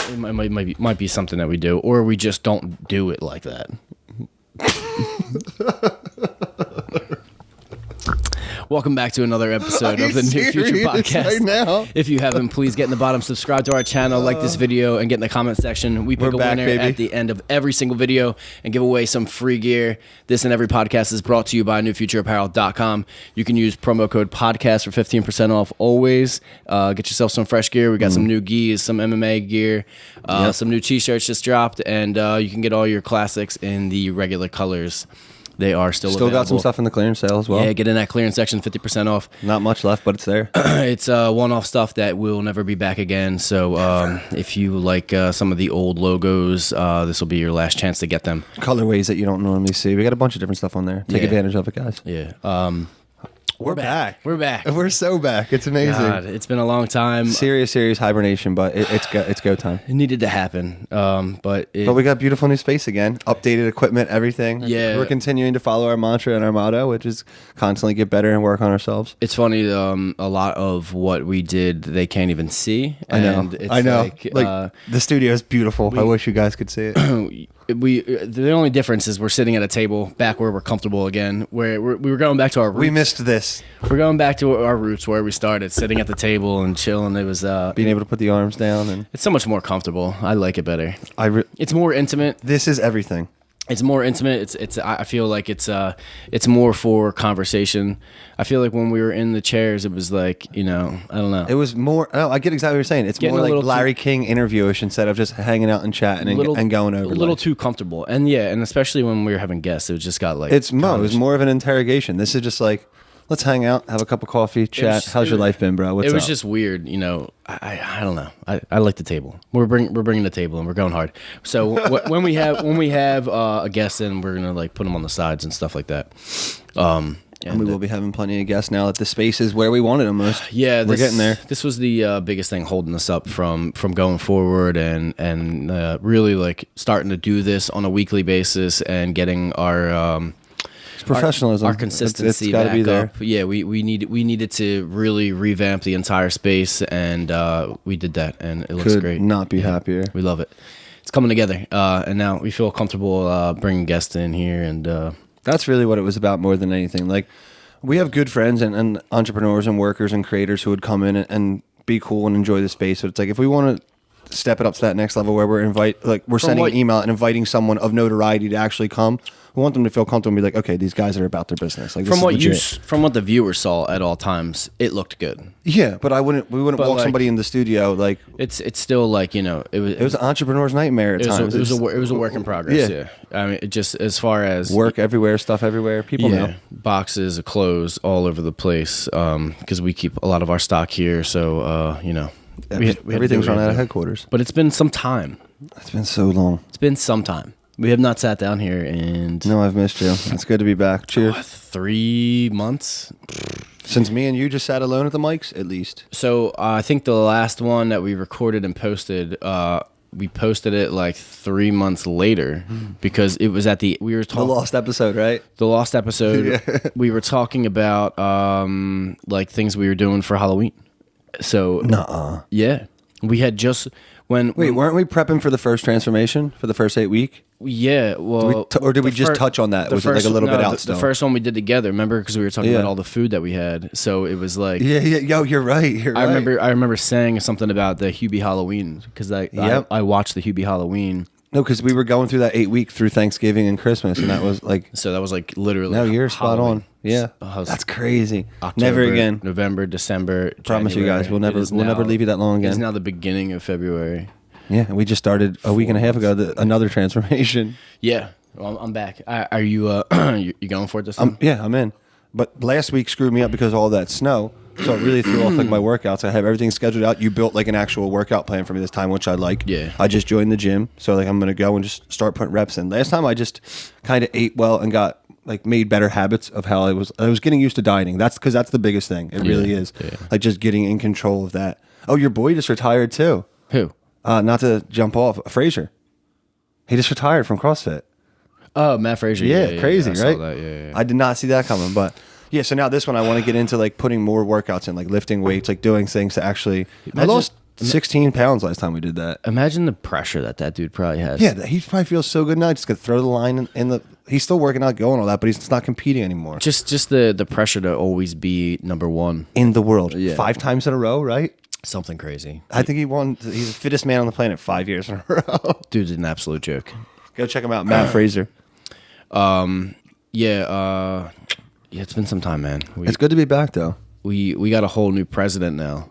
It might be something that we do, or we just don't do it like that. Welcome back to another episode of the New Future Podcast. Right now? If you haven't, please get in the bottom, subscribe to our channel, like this video, and get in the comment section. We pick a winner at the end of every single video and give away some free gear. This and every podcast is brought to you by newfutureapparel.com. You can use promo code podcast for 15% off always. Get yourself some fresh gear. We got some new gis, some MMA gear, some new t-shirts just dropped, and you can get all your classics in the regular colors. They are still available. Got some stuff in the clearance sale as well. Yeah, get in that clearance section, 50% off. Not much left, but it's there. It's one-off stuff that will never be back again. So if you like some of the old logos, this will be your last chance to get them. Colorways that you don't normally see. We got a bunch of different stuff on there. Take advantage of it, guys. Yeah. We're back. We're back. We're so back. It's amazing. God, it's been a long time. Serious hibernation, but it's go time. It needed to happen. But we got beautiful new space again. Updated equipment, everything. Yeah. We're continuing to follow our mantra and our motto, which is constantly get better and work on ourselves. It's funny. A lot of what we did, they can't even see. I know. Like the studio is beautiful. I wish you guys could see it. The only difference is we're sitting at a table back where we're comfortable again. Where we were going back to our roots. We missed this. We're going back to our roots where we started, sitting at the table and chilling. It was being able to put the arms down, and it's so much more comfortable. I like it better. It's more intimate. This is everything. It's more intimate. I feel like it's more for conversation. I feel like when we were in the chairs, it was like, I don't know. It was more. Oh, I get exactly what you're saying. It's more like Larry King interviewish instead of just hanging out and chatting and going over. A little too comfortable, and especially when we were having guests, it just got like it was more of an interrogation. This is just like, let's hang out, have a cup of coffee, chat. How's your life been, bro? What's up? It was just weird, I don't know. I like the table. We're bringing the table and we're going hard. So when we have a guest in, we're gonna like put them on the sides and stuff like that. And we will be having plenty of guests now that the space is where we wanted them most. Yeah, we're getting there. This was the biggest thing holding us up from going forward and really like starting to do this on a weekly basis and getting our professionalism, our consistency it's back be there. up. Yeah, we needed to really revamp the entire space, and we did that, and it looks great. Could not be happier. We love it. It's coming together, and now we feel comfortable bringing guests in here, and that's really what it was about more than anything. Like, we have good friends and entrepreneurs and workers and creators who would come in and be cool and enjoy the space. But it's like, if we want to step it up to that next level where we're sending an email and inviting someone of notoriety to actually come. We want them to feel comfortable and be like, okay, these guys are about their business. Like, from what the viewers saw at all times, it looked good. Yeah, but we wouldn't walk somebody in the studio like it's still like it was an entrepreneur's nightmare at times. It was a work in progress. Yeah. I mean, just as far as work everywhere, stuff everywhere. People know boxes of clothes all over the place because we keep a lot of our stock here. So everything's run out of headquarters. But it's been some time. It's been so long. It's been some time. We have not sat down here and... No, I've missed you. It's good to be back. Cheers. 3 months? Since me and you just sat alone at the mics, at least. So I think the last one that we recorded and posted, we posted it like 3 months later because it was the lost episode, right? The lost episode. Yeah. We were talking about like things we were doing for Halloween. So... Nuh-uh. Yeah. We had just... weren't we prepping for the first transformation for the first 8 week? Yeah, well... Did we just touch on that? Was it like a little bit out still? The first one we did together, remember? Because we were talking about all the food that we had. So it was like... Yeah, yo, you're right. I remember saying something about the Hubie Halloween because I watched the Hubie Halloween. No, because we were going through that 8 week through Thanksgiving and Christmas, and that was like... So that was like literally... No, you're spot on. Yeah, that's crazy. October, never again. November, December, Promise January. You guys, we'll never leave you that long again. It's now the beginning of February. Yeah, and we just started a week and a half ago another transformation. Yeah, well, I'm back. Are you you going for it this time? Yeah, I'm in. But last week screwed me up because of all that snow, so it really threw off like my workouts. I have everything scheduled out. You built like an actual workout plan for me this time, which I like. Yeah. I just joined the gym, so like I'm gonna go and just start putting reps in. Last time I just kind of ate well and got like made better habits of how I was getting used to dieting. That's because that's the biggest thing. It really is. Yeah. Like just getting in control of that. Oh, your boy just retired too. Who? Not to jump off, Frazier. He just retired from CrossFit. Oh, Matt Frazier. Yeah, crazy, I right? saw that. Yeah. I did not see that coming, but yeah. So now this one, I want to get into like putting more workouts in, like lifting weights, like doing things to actually. 16 pounds last time we did that. Imagine the pressure that dude probably has. Yeah, he probably feels so good now. Just gonna throw the line in the. He's still working out, going all that, but he's not competing anymore. Just the pressure to always be number one in the world. Yeah. 5 times in a row, right? Something crazy. I think he won. He's the fittest man on the planet 5 years in a row. Dude's an absolute joke. Go check him out, Matt Fraser. Yeah, it's been some time, man. It's good to be back, though. We got a whole new president now.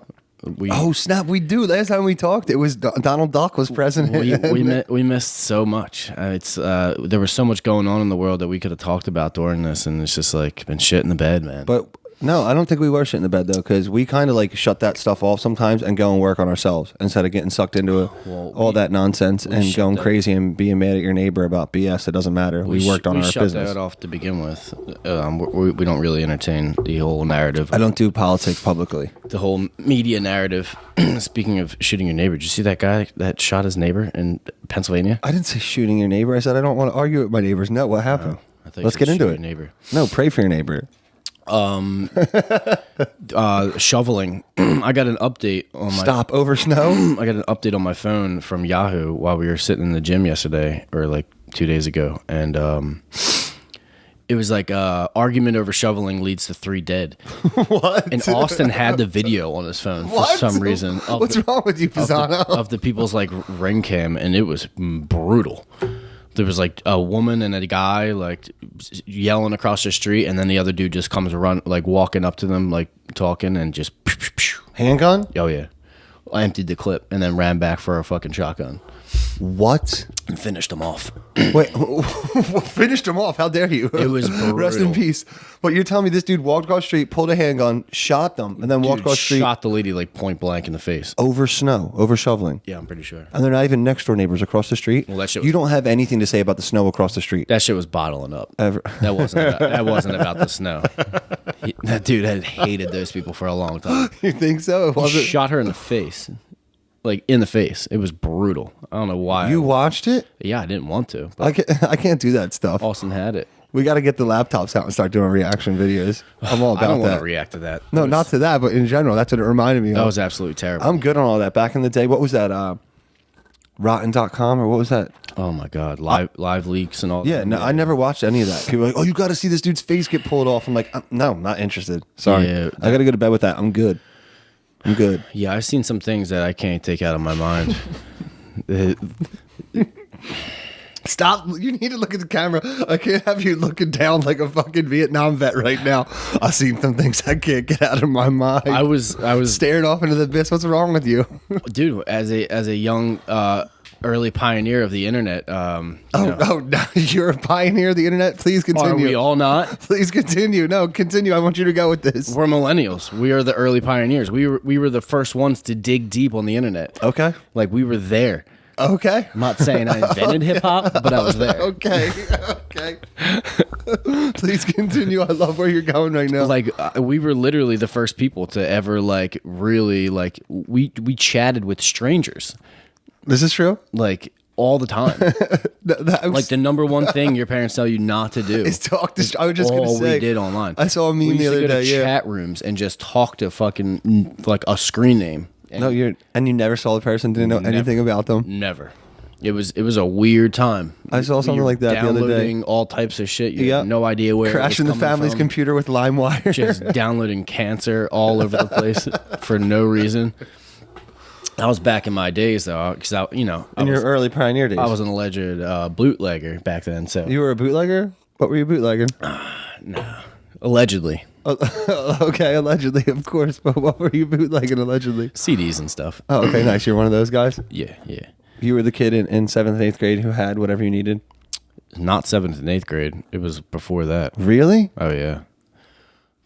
Oh snap! We do. Last time we talked, it was Donald Duck was president. We missed so much. There was so much going on in the world that we could have talked about during this, and it's just like been shit in the bed, man. But no, I don't think we were shit in the bed though, because we kind of like shut that stuff off sometimes and go and work on ourselves instead of getting sucked into all that nonsense and going crazy and being mad at your neighbor about BS. It doesn't matter. We worked on our business. We shut that off to begin with. We don't really entertain the whole narrative. I don't do politics publicly. The whole media narrative. Speaking of shooting your neighbor, did you see that guy that shot his neighbor in Pennsylvania? I didn't say shooting your neighbor. I said I don't want to argue with my neighbors. No, what happened? Let's get into it. Neighbor. No, pray for your neighbor. Shoveling. I got an update on my Stop over snow. I got an update on my phone from Yahoo while we were sitting in the gym yesterday, or like 2 days ago, and it was like argument over shoveling leads to 3 dead. What? And Austin had the video on his phone for some reason. What's wrong with you, Pisano? Of the people's like ring cam, and it was brutal. There was like a woman and a guy like yelling across the street, and then the other dude just comes walking up to them, like talking, and just handgun. Oh yeah, I emptied the clip and then ran back for a fucking shotgun. What? And finished him off. Wait, finished him off? How dare you? It was brutal. Rest in peace. But you're telling me this dude walked across the street, pulled a handgun, shot them, and then walked across the street. Shot the lady like point blank in the face. Over snow, over shoveling. Yeah, I'm pretty sure. And they're not even next door neighbors across the street. Well, you don't have anything to say about the snow across the street. That shit was bottling up. Ever. That wasn't about the snow. That dude had hated those people for a long time. You think so? He shot her in the face. Like in the face. It was brutal. I don't know why. You watched it? Yeah, I didn't want to. I can't do that stuff. Austin had it. We got to get the laptops out and start doing reaction videos. I'm all about that. I don't want to react to that. No, not to that, but in general, that's what it reminded me of. That was absolutely terrible. I'm good on all that. Back in the day, what was that? Rotten.com or what was that? Oh my God, live leaks and all that. Yeah, no, I never watched any of that. People are like, oh, you got to see this dude's face get pulled off. I'm like, no, not interested. Sorry. Yeah, I got to go to bed with that. I'm good. Yeah, I've seen some things that I can't take out of my mind. Stop. You need to look at the camera. I can't have you looking down like a fucking Vietnam vet right now. I've seen some things I can't get out of my mind. I was staring off into the abyss. What's wrong with you? Dude, as a young early pioneer of the internet. No, you're a pioneer of the internet. Please continue. Are we all not? Please continue. No, continue. I want you to go with this. We're millennials. We are the early pioneers. We were the first ones to dig deep on the internet. Okay. Like we were there. Okay. I'm not saying I invented hip hop, but I was there. Okay. Please continue. I love where you're going right now. Like we were literally the first people to ever like really like we chatted with strangers. This is true? Like all the time. Like the number one thing your parents tell you not to do is talk to. I was just going to say. We did online. I saw a meme the other day. We used to go to chat rooms and just talk to fucking like a screen name. And you never saw the person, didn't know anything about them. Never. It was a weird time. I saw something like that the other day. Downloading all types of shit. You had no idea where. Crashing the family's computer with LimeWire. Just downloading cancer all over the place for no reason. That was back in my days, though, because in your early pioneer days. I was an alleged bootlegger back then. So you were a bootlegger? What were you bootlegging? No, allegedly. Okay, allegedly, of course. But what were you bootlegging allegedly? CDs and stuff. Oh, okay, nice. You're one of those guys? Yeah. You were the kid in 7th and 8th grade who had whatever you needed? Not 7th and 8th grade. It was before that. Really? Oh, yeah.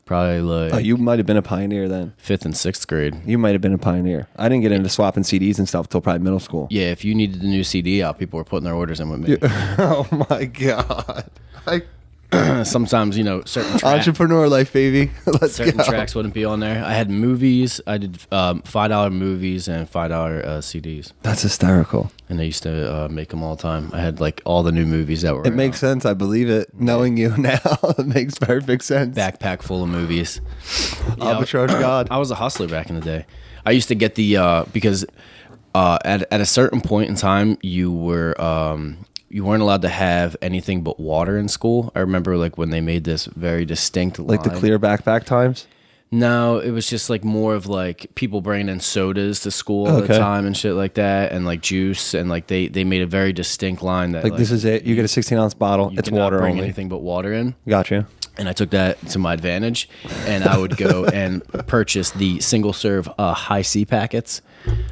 Probably like... Oh, you might have been a pioneer then. 5th and 6th grade. You might have been a pioneer. I didn't get into swapping CDs and stuff until probably middle school. Yeah, if you needed the new CD out, people were putting their orders in with me. Oh, my God. Sometimes, certain tracks... Entrepreneur life, baby. Let's certain go. tracks wouldn't be on there. I had movies. I did $5 movies and $5 CDs. That's hysterical. and they used to make them all the time. I had like all the new movies that were. It makes sense. I believe it. Knowing you now, it makes perfect sense. Backpack full of movies. Arbitrage God. I was a hustler back in the day. I used to get the because at a certain point in time you weren't allowed to have anything but water in school. I remember like when they made this very distinct line. Like the clear backpack times. No, it was just like more of like people bringing in sodas to school all the time and shit like that, and like juice, and like they made a very distinct line that like this is it. You get a 16-ounce bottle. It's water bring only. Anything but water in. Gotcha. And I took that to my advantage, and I would go and purchase the single serve high C packets.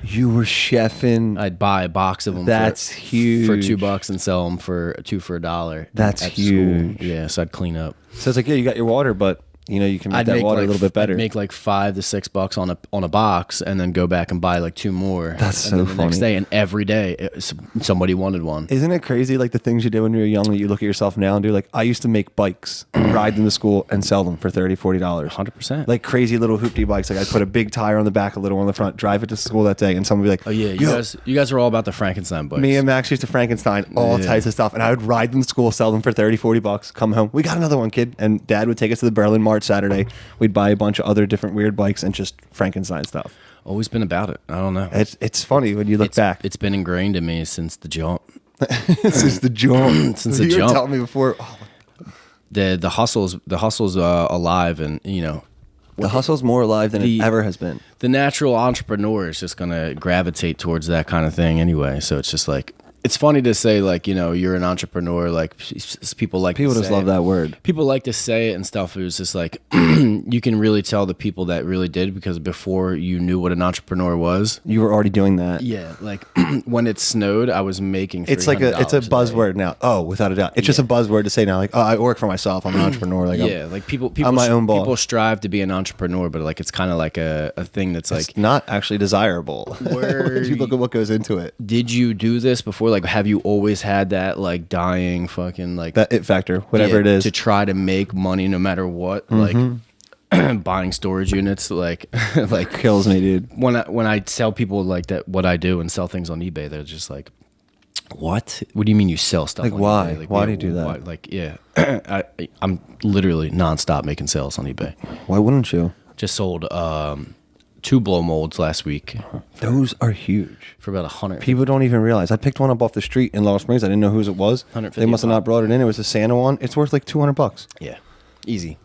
You were chefing. I'd buy a box of them. That's huge. For $2 and sell them for $2 for $1. That's huge. School. Yeah, so I'd clean up. So it's like, yeah, you got your water, but you know, you can make that water a little bit better. I'd make like $5 to $6 on a box, and then go back and buy like 2 more. That's so funny. Next day, and every day, somebody wanted one. Isn't it crazy? Like the things you did when you were young that you look at yourself now and do. Like I used to make bikes, ride them to school, and sell them for $30, $40. 100%. Like crazy little hoopty bikes. Like I'd put a big tire on the back, a little on the front, drive it to school that day, and someone would be like, "Oh yeah, you guys are all about the Frankenstein bikes." Me and Max used to Frankenstein all types of stuff, and I would ride them to school, sell them for $30, $40. Come home, we got another one, kid. And Dad would take us to the Berlin Mart Saturday. We'd buy a bunch of other different weird bikes and just Frankenstein stuff. Always been about it. I don't know. It's funny when you look back. It's been ingrained in me since the jump. Since the jump. Since the you jump. were telling me before. Oh. The hustle's alive, and you know. The hustle's more alive than it ever has been. The natural entrepreneur is just gonna gravitate towards that kind of thing anyway. So it's just like, it's funny to say, like, you know, you're an entrepreneur. Like people just love that word. People like to say it and stuff. It was just like you can really tell the people that really did, because before you knew what an entrepreneur was, you were already doing that. Yeah, like when it snowed, I was making. It's like it's a buzzword now. Oh, without a doubt, it's just a buzzword to say now. Like, oh, I work for myself. I'm an entrepreneur. Like, like people. I'm my own boss. People strive to be an entrepreneur, but like it's kind of like a thing that's it's like not actually desirable. If you look at what goes into it. Did you do this before? Like, have you always had that like dying fucking like that it factor, whatever it is, to try to make money no matter what? Like buying storage units, like kills me, dude. When I tell people like that what I do and sell things on eBay, they're just like, what do you mean you sell stuff? Like, on why? eBay? Like, why do you do that? Why? Like, yeah, I'm literally nonstop making sales on eBay. Why wouldn't you? Just sold 2 blow molds last week. Those are huge. For about 100. People don't even realize. I picked one up off the street in Lost Springs. I didn't know whose it was. They must have not brought it in. It was a Santa one. It's worth like $200. Yeah, easy.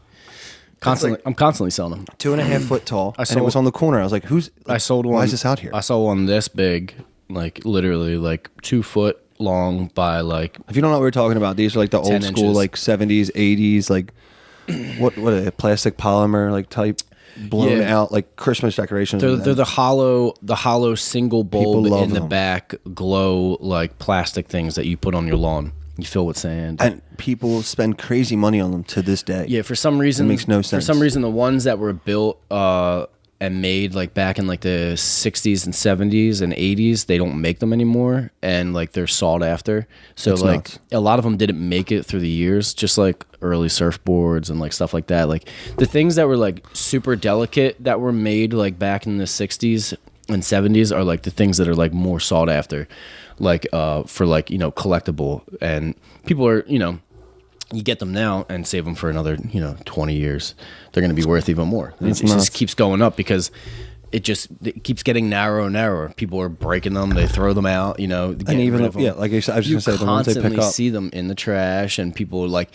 I'm constantly selling them. 2.5 foot tall. And it was on the corner. I was like, I sold one. Why is this out here? I sold one this big, like literally like 2 foot long by like. If you don't know what we're talking about, these are like the old school, inches. like 70s, 80s, like what a plastic polymer like type. Blown out like Christmas decorations. They're the hollow single bulb in the them. back glow like plastic things that you put on your lawn. You fill with sand. And people spend crazy money on them to this day. Yeah, for some reason it makes no sense. For some reason, the ones that were built and made like back in like the 60s and 70s and 80s, they don't make them anymore, and like they're sought after. So it's like nuts. a lot of them didn't make it through the years, just like early surfboards and like stuff like that. Like the things that were like super delicate that were made like back in the 60s and 70s are like the things that are like more sought after, like for like, you know, collectible, and people are, you know, you get them now and save them for another, you know, 20 years. They're going to be worth even more. It just keeps going up because it keeps getting narrower and narrower. People are breaking them. They throw them out, you know. And even if, like I said, I was just going to say, the ones they pick up. You constantly see them in the trash, and people like,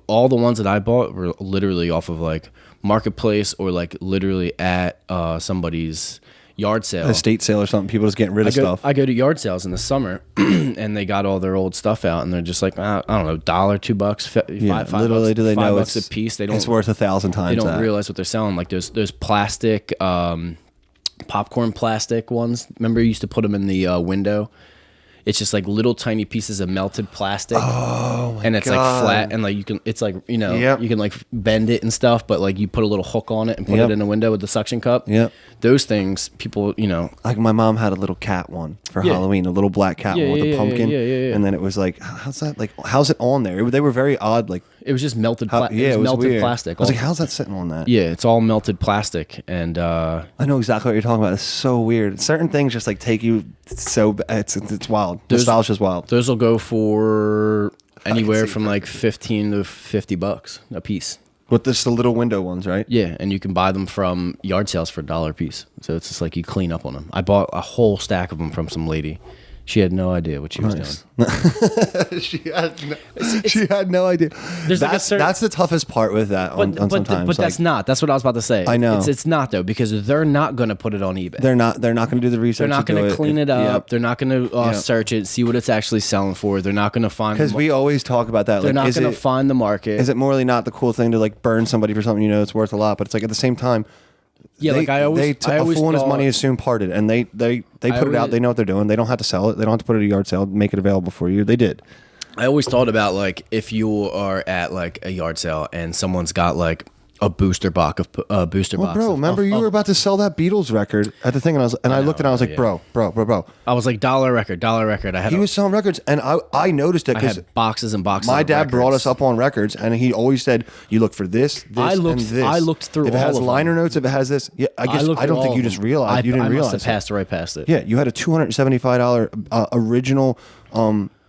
all the ones that I bought were literally off of like Marketplace or like literally at somebody's yard sale, estate sale or something. People just getting rid of stuff. I go to yard sales in the summer, and they got all their old stuff out, and they're just like, I don't know, $1, $2, five literally, bucks, do they know $5 a piece? They don't. It's worth 1,000 times. They don't realize what they're selling. Like those plastic, popcorn plastic ones. Remember, you used to put them in the window. It's just like little tiny pieces of melted plastic. Oh my and it's God. like flat, and like you can, it's like, you know, you can like bend it and stuff, but like you put a little hook on it and put it in the window with the suction cup. Yep. Those things, people, you know. Like my mom had a little cat one for Halloween, a little black cat one with a pumpkin. And then it was like, how's that? Like, how's it on there? They were very odd, like It was just melted. It was melted weird. plastic. I was like, how's that sitting on that? Yeah, it's all melted plastic, and I know exactly what you're talking about. It's so weird. Certain things just like take you so. It's wild. Nostalgia's wild. Those will go for anywhere from like $15 to $50 a piece. With just the little window ones, right? Yeah, and you can buy them from yard sales for $1 a piece. So it's just like you clean up on them. I bought a whole stack of them from some lady. She had no idea what she was doing. she had no idea. That's the toughest part with that. But that's not. That's what I was about to say. I know. It's not though, because they're not going to put it on eBay. They're not going to do the research. They're not going to clean it up. Yep. They're not going to search it, see what it's actually selling for. They're not going to find. Because we always talk about that. They're not going to find the market. Is it morally not the cool thing to like burn somebody for something you know it's worth a lot? But it's like at the same time. Yeah, a fool and his money is soon parted, and they put it out. They know what they're doing. They don't have to sell it. They don't have to put it at a yard sale, make it available for you. They did. I always thought about like if you are at like a yard sale and someone's got like a booster box of box. Bro, remember you were about to sell that Beatles record at the thing, and I looked and I was like, bro. I was like, dollar record. He was selling records, and I noticed it I because had boxes and boxes. My of dad records. brought us up on records, and he always said, "You look for this, and this." I looked through. If it has all of liner them. notes, if it has this, yeah. I don't think you just realized. You didn't realize. I must have passed right past it. Yeah, you had a $275 original.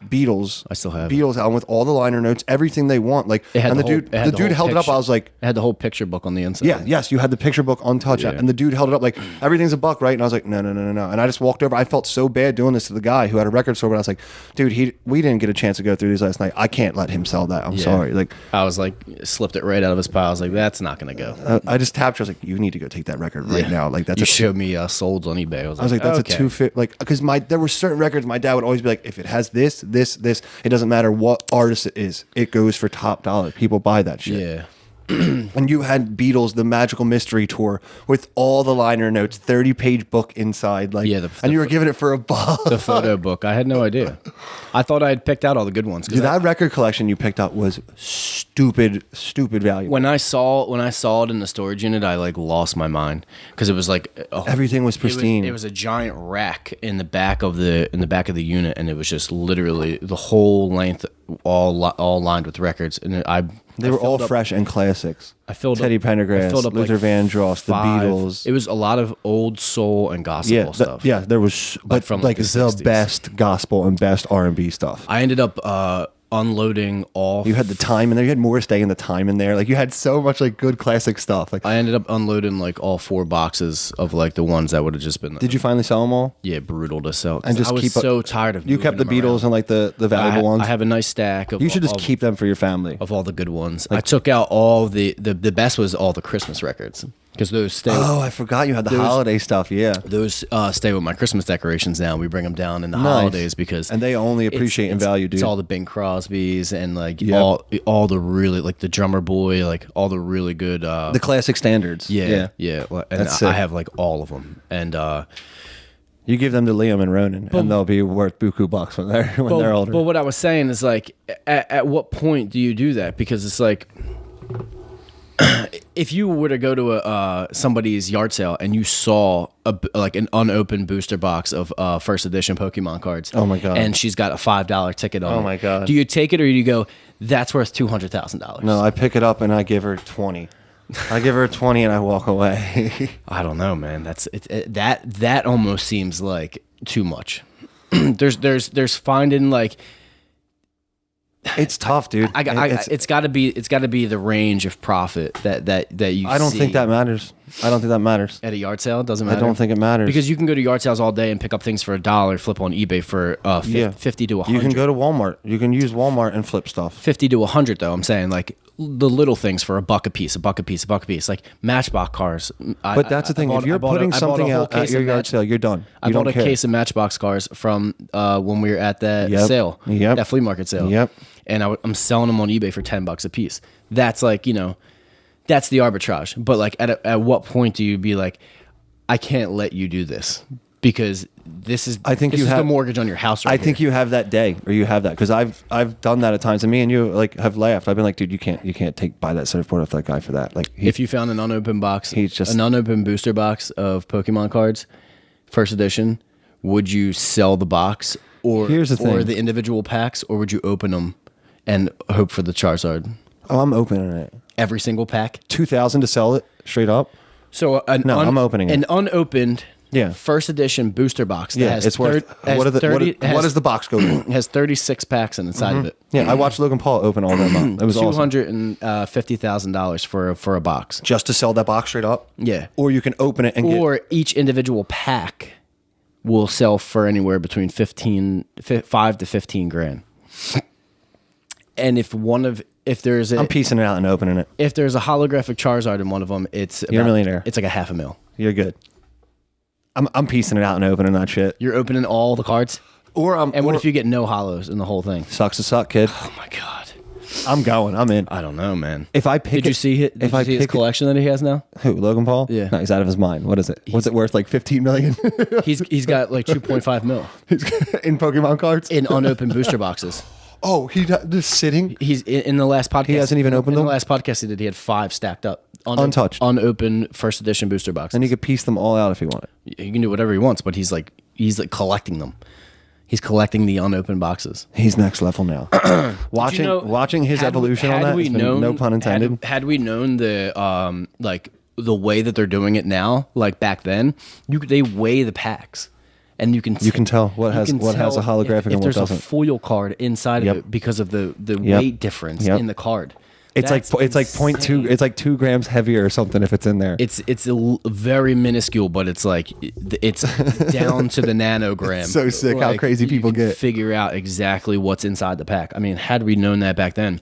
Beatles. I still have Beatles album with all the liner notes, everything they want. Like, and the dude held it up. I was like, it had the whole picture book on the inside. Yeah, yes, you had the picture book untouched, and the dude held it up like everything's a buck, right? And I was like, no. And I just walked over. I felt so bad doing this to the guy who had a record store, but I was like, dude, we didn't get a chance to go through these last night. I can't let him sell that. I'm sorry. Like, I was like, slipped it right out of his pile. I was like, that's not gonna go. I just tapped her. I was like, you need to go take that record right now. Like, that's you showed me solds on eBay. I was like, that's a 250. Like, because there were certain records my dad would always be like, if it has this, it doesn't matter what artist it is, it goes for top dollar. People buy that shit. Yeah. And you had Beatles, the Magical Mystery Tour, with all the liner notes, 30-page book inside. Like, and you were giving it for $1. The photo book. I had no idea. I thought I had picked out all the good ones. Dude, that record collection you picked up was stupid value. When I saw it in the storage unit, I like lost my mind because it was like everything was pristine. It was a giant rack in the back of the unit, and it was just literally the whole length, all lined with records, and they were all fresh and classics. I filled Teddy up, Pendergrass, Luther Vandross, the Beatles. It was a lot of old soul and gospel stuff. Yeah, there was, but from like the 60s. Best gospel and best R&B stuff. I ended up unloading all. You had the Time in there. You had Morris Day and the Time in there. Like, you had so much like good classic stuff. Like, I ended up unloading like all 4 boxes of like the ones that would have just been. Did you finally sell them all? Yeah, brutal to sell. And just I was so tired of. You kept the Beatles around. and like the valuable ones. I have a nice stack of. You should just keep them for your family. Of all the good ones, I took out all the best was all the Christmas records. Because those stay. Oh, I forgot you had the holiday stuff. Yeah, those stay with my Christmas decorations now. We bring them down in the holidays and they only appreciate and value, dude. It's all the Bing Crosbys and like all the really like the Drummer Boy, like all the really good the classic standards. Yeah. And I have like all of them. And you give them to Liam and Ronan, and they'll be worth buku bucks when they're older. But what I was saying is like, at what point do you do that? Because it's like. If you were to go to somebody's yard sale and you saw an unopened booster box of first edition Pokemon cards, oh my god, and she's got a $5 ticket on, oh my god, do you take it or do you go? That's worth $200,000. No, I pick it up and I give her 20. I give her 20 and I walk away. I don't know, man. That almost seems like too much. there's finding like. It's tough, dude. It's got to be the range of profit that you. I don't think that matters. I don't think that matters at a yard sale. It doesn't matter. I don't think it matters because you can go to yard sales all day and pick up things for $1, flip on eBay for 50 to 100. You can go to Walmart. You can use Walmart and flip stuff. 50 to 100 though. I'm saying like the little things for $1 a piece, like Matchbox cars. But that's the thing. If you're putting something out at your yard sale, you're done. I bought a case of Matchbox cars from when we were at that sale, that flea market sale. Yep. And I'm selling them on eBay for $10 a piece. That's like, that's the arbitrage. But like, at what point do you be like, I can't let you do this because this is the mortgage on your house. I think you have that day, or you have that because I've done that at times, and me and you like have laughed. I've been like, dude, you can't buy that surfboard off that guy for that. Like, if you found an unopened box, an unopened booster box of Pokemon cards, first edition, would you sell the box or the individual packs, or would you open them and hope for the Charizard? Oh, I'm opening it. Every single pack. 2,000 to sell it straight up. So I'm opening it. An unopened first edition booster box. That has it's worth. What does the box go for? Has 36 packs inside of it. Yeah, I watched Logan Paul open all them up. It was awesome. $250,000 for a box. Just to sell that box straight up? Yeah. Or you can open it and or each individual pack will sell for anywhere between 5 to 15 grand. And if there's I'm piecing it out and opening it. If there's a holographic Charizard in one of them, you're a millionaire. It's like $500,000. You're good. I'm piecing it out and opening that shit. You're opening all the cards? What if you get no hollows in the whole thing? Sucks to suck, kid. Oh my god. I'm going. I'm in. I don't know, man. If I pick Did you see his collection that he has now? Who, Logan Paul? Yeah. No, he's out of his mind. What is it? What's it worth? Like 15 million? He's got like 2.5 mil. In Pokemon cards? In unopened booster boxes. Oh, he's just sitting? He's in the last podcast. He hasn't even opened them? In the last podcast he had 5 stacked up. Untouched. Unopened first edition booster boxes. And he could piece them all out if he wanted. He can do whatever he wants, but he's like collecting them. He's collecting the unopened boxes. He's next level now. Watching his evolution on that, no pun intended. Had we known the the way that they're doing it now, like back then, they weigh the packs. And you can tell what has a holographic and what doesn't. If there's a foil card inside of it because of the weight difference in the card. It's like 0.2. It's like 2 grams heavier or something if it's in there. It's very minuscule, but it's like it's down to the nanogram. It's so sick how crazy people get. Figure out exactly what's inside the pack. I mean, had we known that back then,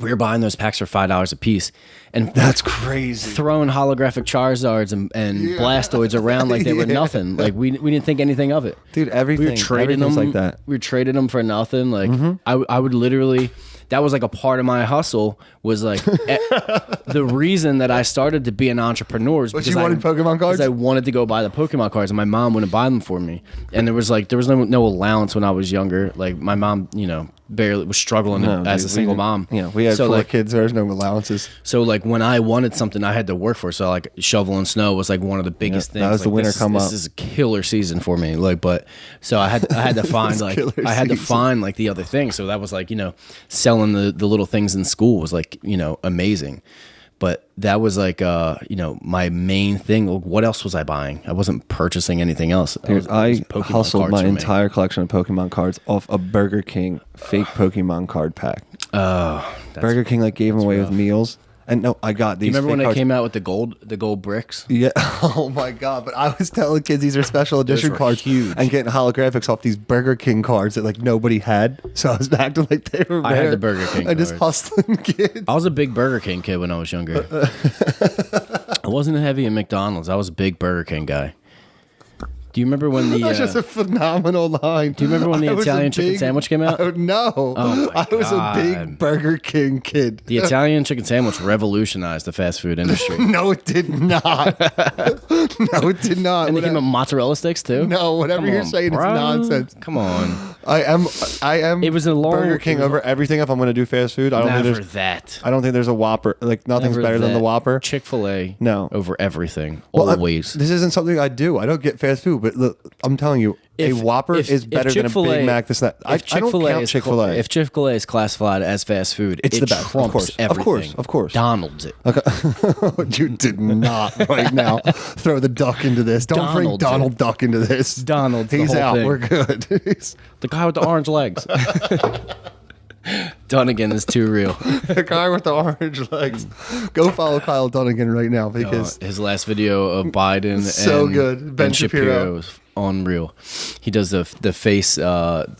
we were buying those packs for $5 a piece, and that's crazy. Throwing holographic Charizards and Blastoids around like they were nothing. Like we didn't think anything of it, dude. Everything. We were trading them like that. We were trading them for nothing. Like I would literally. That was like a part of my hustle was like the reason that I started to be an entrepreneur is because you wanted Pokemon cards? Because I wanted to go buy the Pokemon cards and my mom wouldn't buy them for me. And there was no allowance when I was younger. Like my mom, barely was struggling as a single mom. Yeah, we had 4 kids. There's no allowances. So like when I wanted something, I had to work for it. So like shoveling snow was like one of the biggest things. That was the winter come up. This is a killer season for me. So I had to find like the other thing. So that was like selling the little things in school was like amazing. But that was like my main thing. What else was I buying? I wasn't purchasing anything else. I hustled my entire collection of Pokemon cards off a Burger King fake Pokemon card pack. Oh, Burger King gave them away with meals. And no, I got these. Do you remember when they came out with the gold bricks? Yeah. Oh my god! But I was telling kids these are special edition cards, huge, and getting holographics off these Burger King cards that like nobody had. So I was acting like they were. I had the Burger King. I just hustling kids. I was a big Burger King kid when I was younger. I wasn't heavy at McDonald's. I was a big Burger King guy. Do you remember when That's just a phenomenal line. Do you remember when the Italian chicken sandwich came out? No. Oh my I was a big Burger King kid. The Italian chicken sandwich revolutionized the fast food industry. No, it did not. No, it did not. And they came with mozzarella sticks too? No, whatever you're saying is nonsense. Come on. I am. It was a long Burger King over everything. If I'm going to do fast food, I don't think there's a Whopper. Like nothing's better than the Whopper. Chick-fil-A. No. Over everything. Always. This isn't something I do. I don't get fast food, but look, I'm telling you, a Whopper is better than a Big Mac. I don't count Chick-fil-A. If Chick-fil-A is classified as fast food, it's the best. Trumps everything. Of course. Donald's it. Okay. You did not right now throw the duck into this. Don't bring Donald Duck into this. Donald's He's out. Thing. We're good. The guy with the orange legs. Dunnigan is too real. The guy with the orange legs. Go follow Kyle Dunnigan right now because his last video of Biden so and good. Ben Shapiro is unreal. He does the face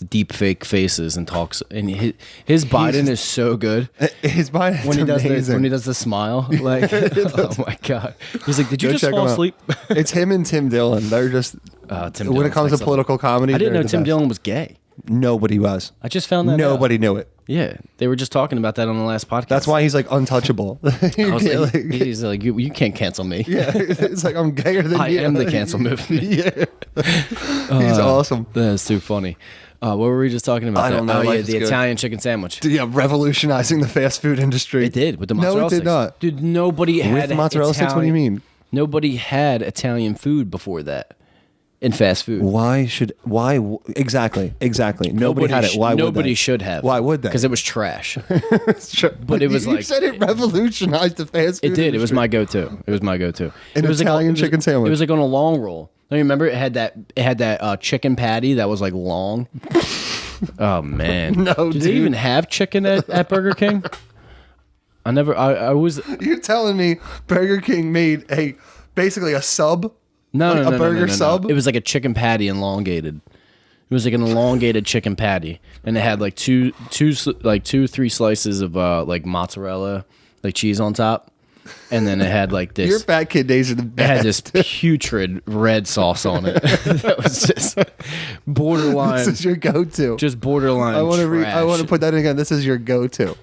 deep fake faces and talks, and his Biden is so good. His Biden when he does amazing. When he does the smile, like oh my god, he's like, did you just fall asleep? It's him and Tim Dillon. They're just when it comes to political comedy. I didn't know Tim Dillon was gay. Nobody was. I just found that nobody knew it. Yeah, they were just talking about that on the last podcast. That's why he's like untouchable. He's like, you can't cancel me. Yeah, it's like I'm gayer than you. I am the cancel movement. Yeah, he's awesome. That's too funny. What were we just talking about? I don't know. The Italian chicken sandwich. Yeah, revolutionizing the fast food industry. It did with the mozzarella sticks. No, it did not. Dude, nobody had with mozzarella sticks. What do you mean? Nobody had Italian food before that. in fast food. Exactly. Nobody had it. Why would they? Nobody should have. Why would they? Because it was trash. But it was you said it revolutionized the fast food It did. industry. It was my go-to. It was my go-to. An It was Italian chicken sandwich. It was like on a long roll. Don't you remember? It had that chicken patty that was like long. Oh man. No, Did they even have chicken at Burger King? I was. You're telling me Burger King made basically a sub? No, a burger sub? It was like a chicken patty elongated. It was like an elongated chicken patty, and it had like two, 3 slices of like mozzarella, like cheese on top, and then it had like this. Your fat kid days are the best. It had this putrid red sauce on it. That was just borderline. This is your go-to. Just borderline. I want to put that in again. This is your go-to.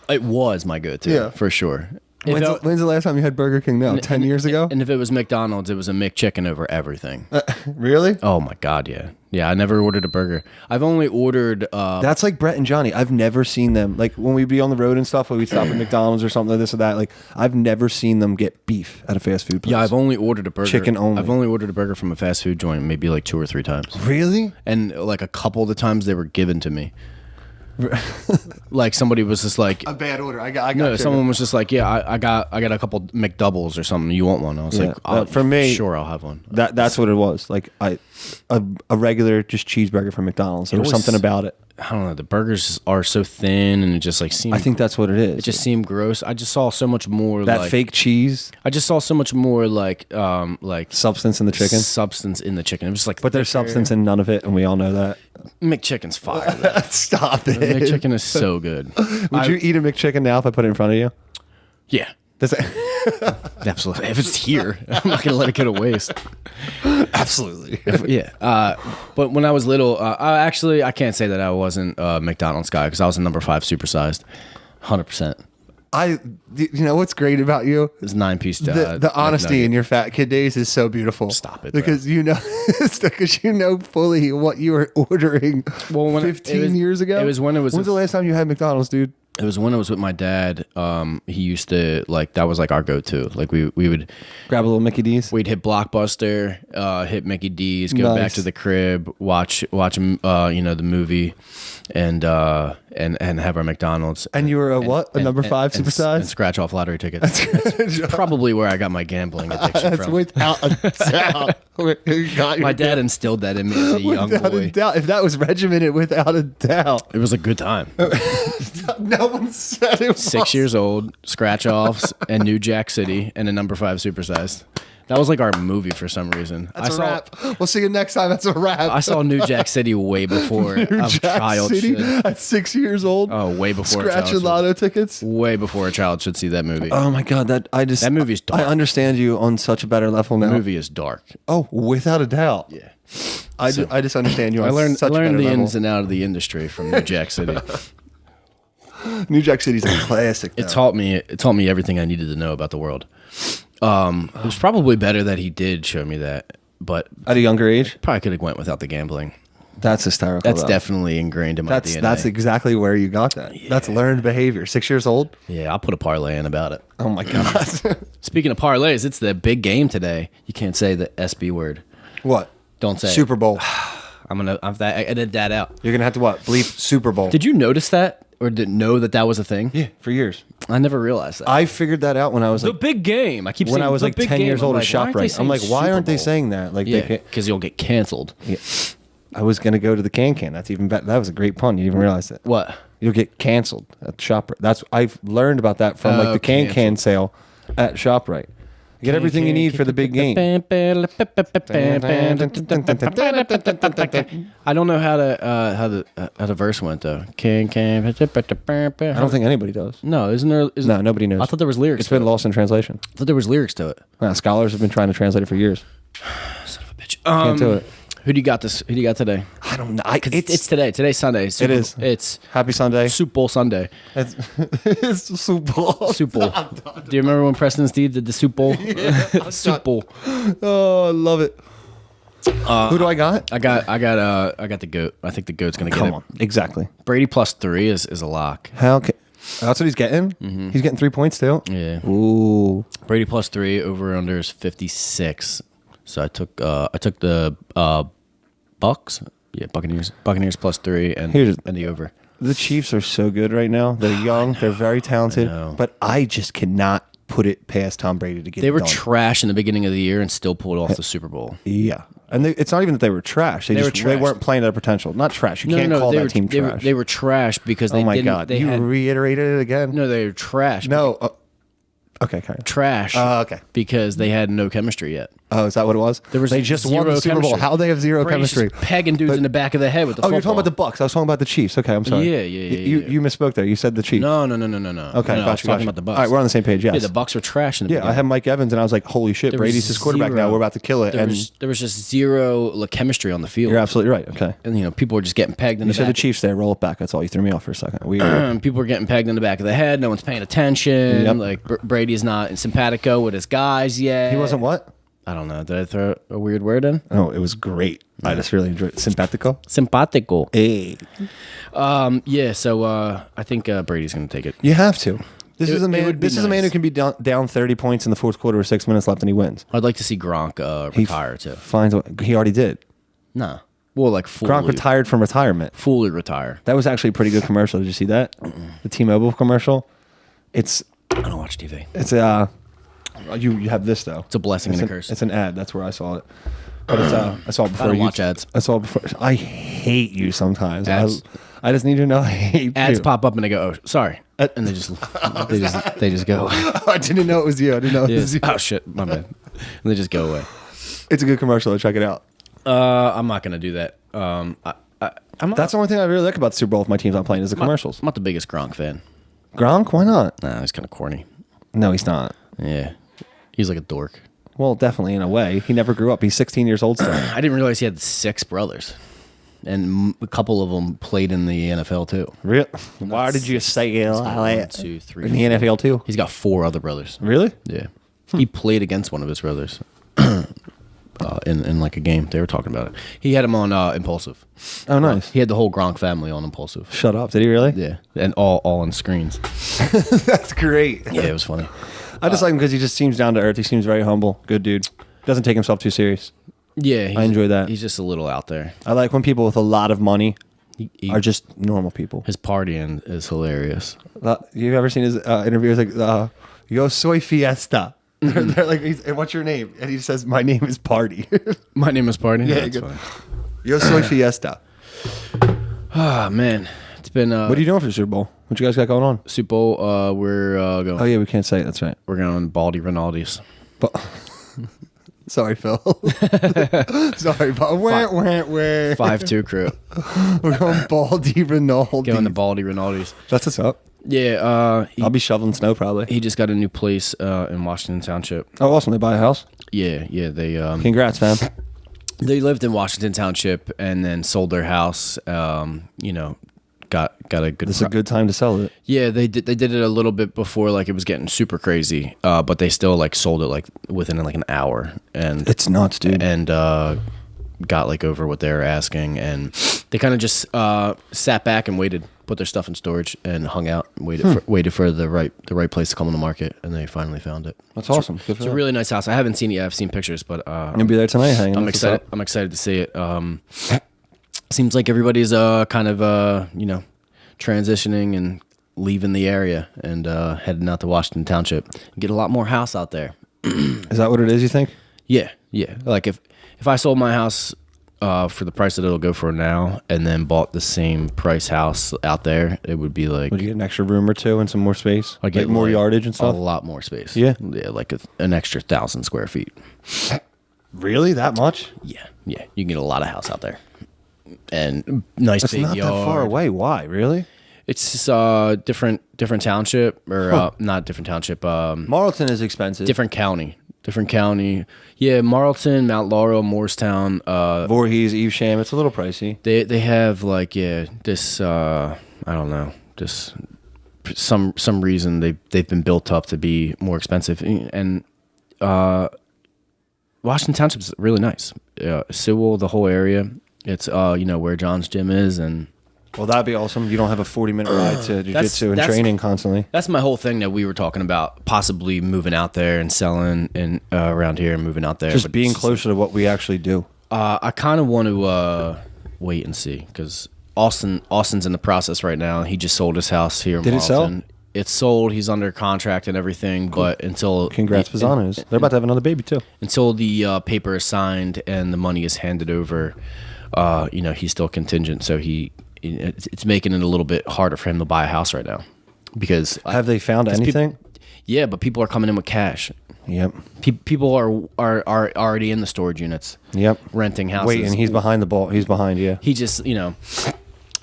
It was my go-to, Yeah. for sure. When's the last time you had Burger King now? 10 years ago? And if it was McDonald's, it was a McChicken over everything. Really? Oh my God, yeah. Yeah, I never ordered a burger. I've only ordered... That's like Brett and Johnny. I've never seen them. Like when we'd be on the road and stuff, when we'd stop at McDonald's or something like this or that, like I've never seen them get beef at a fast food place. Yeah, I've only ordered a burger. Chicken only. I've only ordered a burger from a fast food joint maybe like 2 or 3 times. Really? And like a couple of the times they were given to me. Like somebody was just like... A bad order. I got No, someone was just like, yeah, I got a couple McDoubles or something. You want one? I was like, for me, sure, I'll have one. That's what it was. Like a regular just cheeseburger from McDonald's. There was something about it. I don't know. The burgers are so thin, and it just like seemed. I think that's what it is. It just seemed gross. I just saw so much more that like, fake cheese. I just saw so much more like Substance in the chicken. Substance in the chicken. It was like, But there's substance in none of it, and we all know that. McChicken's fire. Though. Stop it. McChicken is so good. Would you eat a McChicken now if I put it in front of you? Yeah. Absolutely. If it's here, I'm not gonna let it go to waste. Absolutely. But when I was little, I can't say that I wasn't a McDonald's guy because I was a number 5 supersized, 100%. You know what's great about you? It's 9-piece. The honesty in your fat kid days is so beautiful. Stop it, because you know fully what you were ordering. Well, 15 years ago. It was when it was. When's the last time you had McDonald's, dude? It was when I was with my dad. He used to that was like our go-to. Like we would grab a little Mickey D's. We'd hit Blockbuster, hit Mickey D's, go back to the crib, watch the movie, and have our McDonald's. And you were a number 5 supersize? And scratch off lottery tickets. That's probably where I got my gambling addiction from. Without a doubt. My dad instilled that in me as a young boy. Without a doubt. If that was regimented, without a doubt. It was a good time. No one said it was. 6 years old, scratch offs, and New Jack City, and a number 5 supersized. That was like our movie for some reason. That's a wrap. We'll see you next time. That's a wrap. I saw New Jack City way before a child should. At 6 years old? Oh, way before Scratching lotto tickets? Way before a child should see that movie. Oh my God. That movie's dark. I understand you on such a better level now. The movie is dark. Oh, without a doubt. Yeah. I just understand you on I learned the level. ins and outs of the industry from New Jack City. New Jack City's a classic. It taught me everything I needed to know about the world. It was probably better that he did show me that, but at a younger age, probably could have went without the gambling. That's hysterical. That's definitely ingrained in my DNA. That's exactly where you got that. Yeah. That's learned behavior. 6 years old. Yeah, I'll put a parlay in about it. Oh my God. Speaking of parlays, it's the big game today. You can't say the SB word. What? Don't say Super Bowl. I edited that out. You're gonna have to what? Bleep Super Bowl. Did you notice that? Or didn't know that was a thing? Yeah, for years. I never realized that. I figured that out when I was the big game. I keep saying when I was like 10 years old at ShopRite. I'm like, why aren't they saying that? Like, because you'll get canceled. Yeah. I was gonna go to the can. That's even better. That was a great pun. You didn't even realize that. What? You'll get canceled at ShopRite. I've learned about that from like the can sale at ShopRite. You get everything you need for the big game. I don't know how the verse went though. I don't think anybody does. No, isn't there? No, nobody knows. I thought there was lyrics. It's been lost in translation. I thought there was lyrics to it. Scholars have been trying to translate it for years. Son of a bitch. Can't do it. Who do you got today? I don't know. It's today. Today's Sunday. It is. It's Happy Sunday. Super Bowl Sunday. It's the Super Bowl. Super Bowl. Do you remember when Preston Steve did the Super Bowl? Yeah, Super Bowl. Oh, I love it. Who do I got? I got the GOAT. I think the GOAT's gonna get it. Come on. Exactly. Brady +3 is a lock. That's what he's getting? Mm-hmm. He's getting 3 points too? Yeah. Ooh. Brady +3, over under is 56. So I took the Bucks. Yeah, Buccaneers +3 and the over. The Chiefs are so good right now. They're young. They're very talented. But I just cannot put it past Tom Brady to get it done. They were trash in the beginning of the year and still pulled off the Super Bowl. Yeah. And it's not even that they were trash. They weren't playing their potential. Not trash. You can't call that team trash. They were trash because they didn't. Oh, my God. You reiterated it again? No, they were trash. No. Okay, kind of. Trash. Okay. Because they had no chemistry yet. Oh, is that what it was? They just won the Super Bowl. How they have zero chemistry? Just pegging dudes in the back of the head with the football. You're talking about the Bucks. I was talking about the Chiefs. Okay, I'm sorry. Yeah. You misspoke there. You said the Chiefs. No. Okay, I was talking about the Bucks. All right, we're on the same page, yes. Yeah, the Bucks were trash in the beginning. I had Mike Evans, and I was like, holy shit, Brady's his quarterback now. We're about to kill it. There was just zero chemistry on the field. You're absolutely right. Okay. And, people were just getting pegged in the back. You said the Chiefs there. Roll it back. That's all. You threw me off for a second. Weird. People were getting pegged in the back of the head. No one's paying attention. Yep. Like, Brady's not in simpatico with his guys yet. He wasn't what? I don't know. Did I throw a weird word in? Oh, it was great. Yeah. I just really enjoyed it. Simpatico? Simpatico. Hey. So I think Brady's going to take it. You have to. This is a man who can be down 30 points in the fourth quarter with 6 minutes left and he wins. I'd like to see Gronk retire too. He already did. Nah. Well, Gronk retired from retirement. Fully retire. That was actually a pretty good commercial. Did you see that? The T-Mobile commercial. I don't watch TV. It's you have this though. It's a blessing and a curse. It's an ad. That's where I saw it. But I saw it before. I don't watch ads. I saw it before. I hate you sometimes. I just need you to know I hate ads you. pop up and they go, oh, sorry, and they just go. I didn't know it was you. I didn't know it was you. Oh shit, my bad. And they just go away. It's a good commercial. Check it out. I'm not gonna do that. That's the only thing I really like about the Super Bowl if my team's not playing is the commercials. I'm not the biggest Gronk fan. Gronk? Why not? Nah, he's kind of corny. No, he's not. Yeah, he's like a dork. Well, definitely in a way. He never grew up. He's 16 years old still. I didn't realize he had 6 brothers, and a couple of them played in the NFL too. Really? Why did you say it? 1, 2, 3. In the NFL too? He's got 4 other brothers. Really? Yeah. He played against one of his brothers in like a game. They were talking about it. He had him on Impulsive. Oh, nice. He had the whole Gronk family on Impulsive. Shut up. Did he really? Yeah. And all on screens. That's great. Yeah, it was funny. I just like him because he just seems down to earth. He seems very humble. Good dude. Doesn't take himself too serious. Yeah. I enjoy that. He's just a little out there. I like when people with a lot of money are just normal people. His partying is hilarious. You've ever seen his interview? It's like, yo soy fiesta. They're like, what's your name? And he says, my name is Party. My name is Party? Yeah, that's fine. Yo soy fiesta. Ah, man. It's been... what are you doing for the Super Bowl? What you guys got going on? Super Bowl, we're going... Oh, yeah, we can't say it. That's right. We're going Baldy Rinaldi's. Sorry, Phil. Sorry, but where? 5-2 crew. We're going Baldy Rinaldi. Going to Baldy Rinaldi's. That's what's up. Yeah. I'll be shoveling snow probably. He just got a new place in Washington Township. Oh, awesome. They buy a house? Yeah. They... Congrats, fam. They lived in Washington Township and then sold their house. Got a good. This is a good time to sell it. Yeah, they did it a little bit before it was getting super crazy. But they still sold it within an hour, and it's nuts, dude. And got over what they were asking, and they kind of just sat back and waited, put their stuff in storage, and hung out, and waited for the right place to come on the market, and they finally found it. That's awesome. It's a really nice house. I haven't seen it yet. I've seen pictures, but you'll be there tonight. Hanging. I'm excited. I'm excited to see it. Seems like everybody's kind of transitioning and leaving the area and heading out to Washington Township. Get a lot more house out there. Is that what it is, you think? Yeah. Like if I sold my house for the price that it'll go for now and then bought the same price house out there, it would be like... Would you get an extra room or two and some more space? I get more yardage and stuff? A lot more space. Yeah? Yeah, an extra 1,000 square feet. Really? That much? Yeah. You can get a lot of house out there. And nice big yard. It's not that far away. Why? Really? It's just different township or not different township. Marlton is expensive. Different county. Yeah, Marlton, Mount Laurel, Morristown, Voorhees, Evesham. It's a little pricey. They have this I don't know, just some reason they've been built up to be more expensive, and Washington Township is really nice. Sewell, the whole area. It's where John's gym is, and Well, that'd be awesome. You don't have a 40-minute ride to Jiu Jitsu and training constantly. That's my whole thing that we were talking about, possibly moving out there and selling and around here and moving out there. Just being closer to what we actually do. I kind of want to wait and see because Austin's in the process right now. He just sold his house here in Boston. Did it sell? It's sold. He's under contract and everything, but until Congrats, Pisano's. They're about to have another baby too. Until the paper is signed and the money is handed over, he's still contingent. So it's making it a little bit harder for him to buy a house right now. Because have they found anything? Yeah, but people are coming in with cash. Yep. People are already in the storage units. Yep. Renting houses. Wait, and he's behind the ball. He's behind. Yeah. He just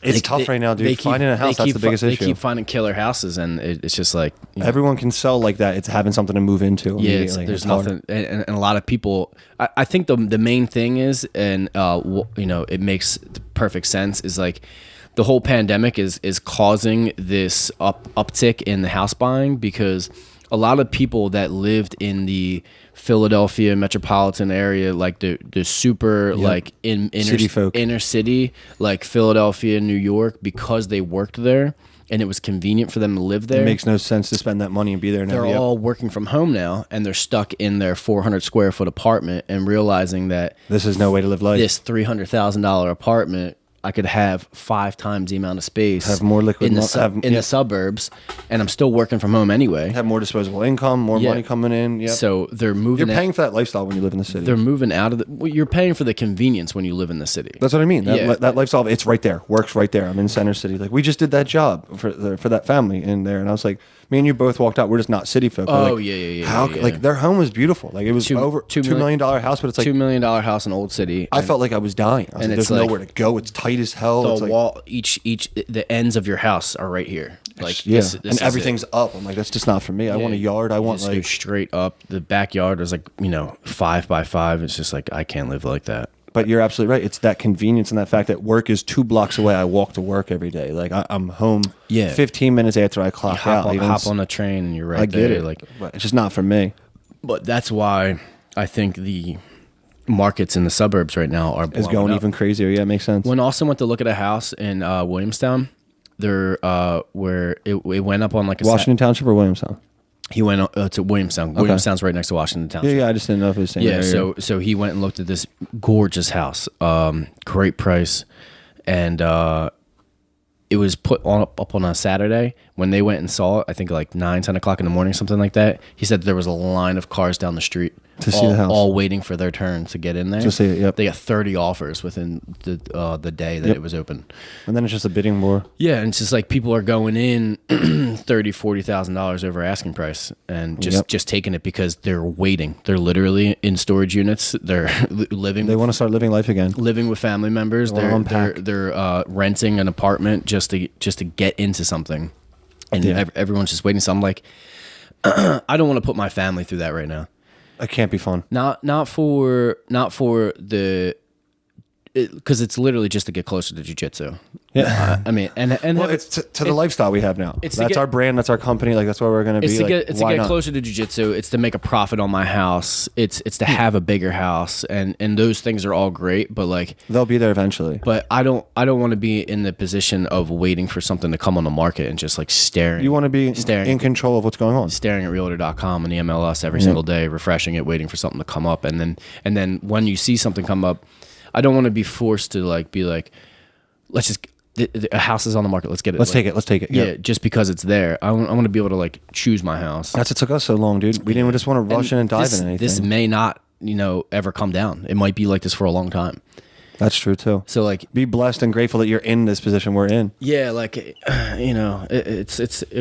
It's tough right now, dude. Finding a house, that's the biggest issue. They keep finding killer houses, and it's just like... Everyone can sell like that. It's having something to move into immediately. Yeah, there's nothing... And a lot of people... I think the main thing is, and it makes perfect sense, is like the whole pandemic is causing this uptick in the house buying because a lot of people that lived in the Philadelphia metropolitan area, like the super like inner city, like Philadelphia, New York, because they worked there and it was convenient for them to live there. It makes no sense to spend that money and be there now. They're all working from home now, and they're stuck in their 400 square foot apartment and realizing that this is no way to live life. This $300,000 apartment, I could have 5 times the amount of space. Have more liquid in the suburbs, and I'm still working from home anyway. Have more disposable income, more money coming in. Yep. So they're moving. You're paying for that lifestyle when you live in the city. They're moving out of you're paying for the convenience when you live in the city. That's what I mean. That lifestyle, it's right there. Works right there. I'm in Center City. Like we just did that job for that family in there, and I was like, me and you both walked out. We're just not city folk. Oh, like, yeah. How like their home was beautiful. Like it was over $2 million house, but it's like $2 million house in Old City. I felt like I was dying. I was like, there's nowhere to go. It's tight as hell. The it's like, wall, the ends of your house are right here. Like this and everything's up. I'm like, that's just not for me. I want a yard. I want like go straight up. The backyard is like 5 by 5. It's just like I can't live like that. But you're absolutely right. It's that convenience and that fact that work is 2 blocks away. I walk to work every day. Like I'm home 15 minutes after I clock out. Hop on a train and you're right there. I get it. Like it's just not for me. But that's why I think the markets in the suburbs right now are is going even crazier. Yeah, it makes sense. When Austin went to look at a house in Williamstown, where it went up on like a Washington Township or Williamstown. He went to Williamstown. Okay. Williamstown's right next to Washington Township. Yeah, I just didn't know if it was the same area. So he went and looked at this gorgeous house, great price, and it was put up on a Saturday. When they went and saw it, I think like 9, 10 o'clock in the morning, something like that. He said there was a line of cars down the street to see the house, all waiting for their turn to get in there. To see it, yep. They got 30 offers within the day that it was open. And then it's just a bidding war. Yeah, and it's just like people are going in $30,000-$40,000 over asking price and just taking it because they're waiting. They're literally in storage units. They're living. They want to start living life again. Living with family members. They're renting an apartment just to get into something, and everyone's just waiting. So I'm like, I don't want to put my family through that right now. It can't be fun. Not for the, because it's literally just to get closer to jiu-jitsu. Yeah, I mean, and well, it's to the lifestyle we have now. That's our brand. That's our company. Like that's where we're going to be. It's to get closer to jiu-jitsu. It's to make a profit on my house. It's to have a bigger house, and those things are all great. But like they'll be there eventually. But I don't want to be in the position of waiting for something to come on the market and just like staring. You want to be in control of what's going on. Staring at Realtor.com and the MLS every single day, refreshing it, waiting for something to come up, and then when you see something come up, I don't want to be forced to like be like, let's just. A house is on the market. Let's get it. Let's take it. Yeah, just because it's there. I want to be able to like choose my house. That's what took us so long, dude. We didn't just want to rush in and dive in anything. This may not, ever come down. It might be like this for a long time. That's true too. So like, be blessed and grateful that you're in this position we're in. Yeah, like it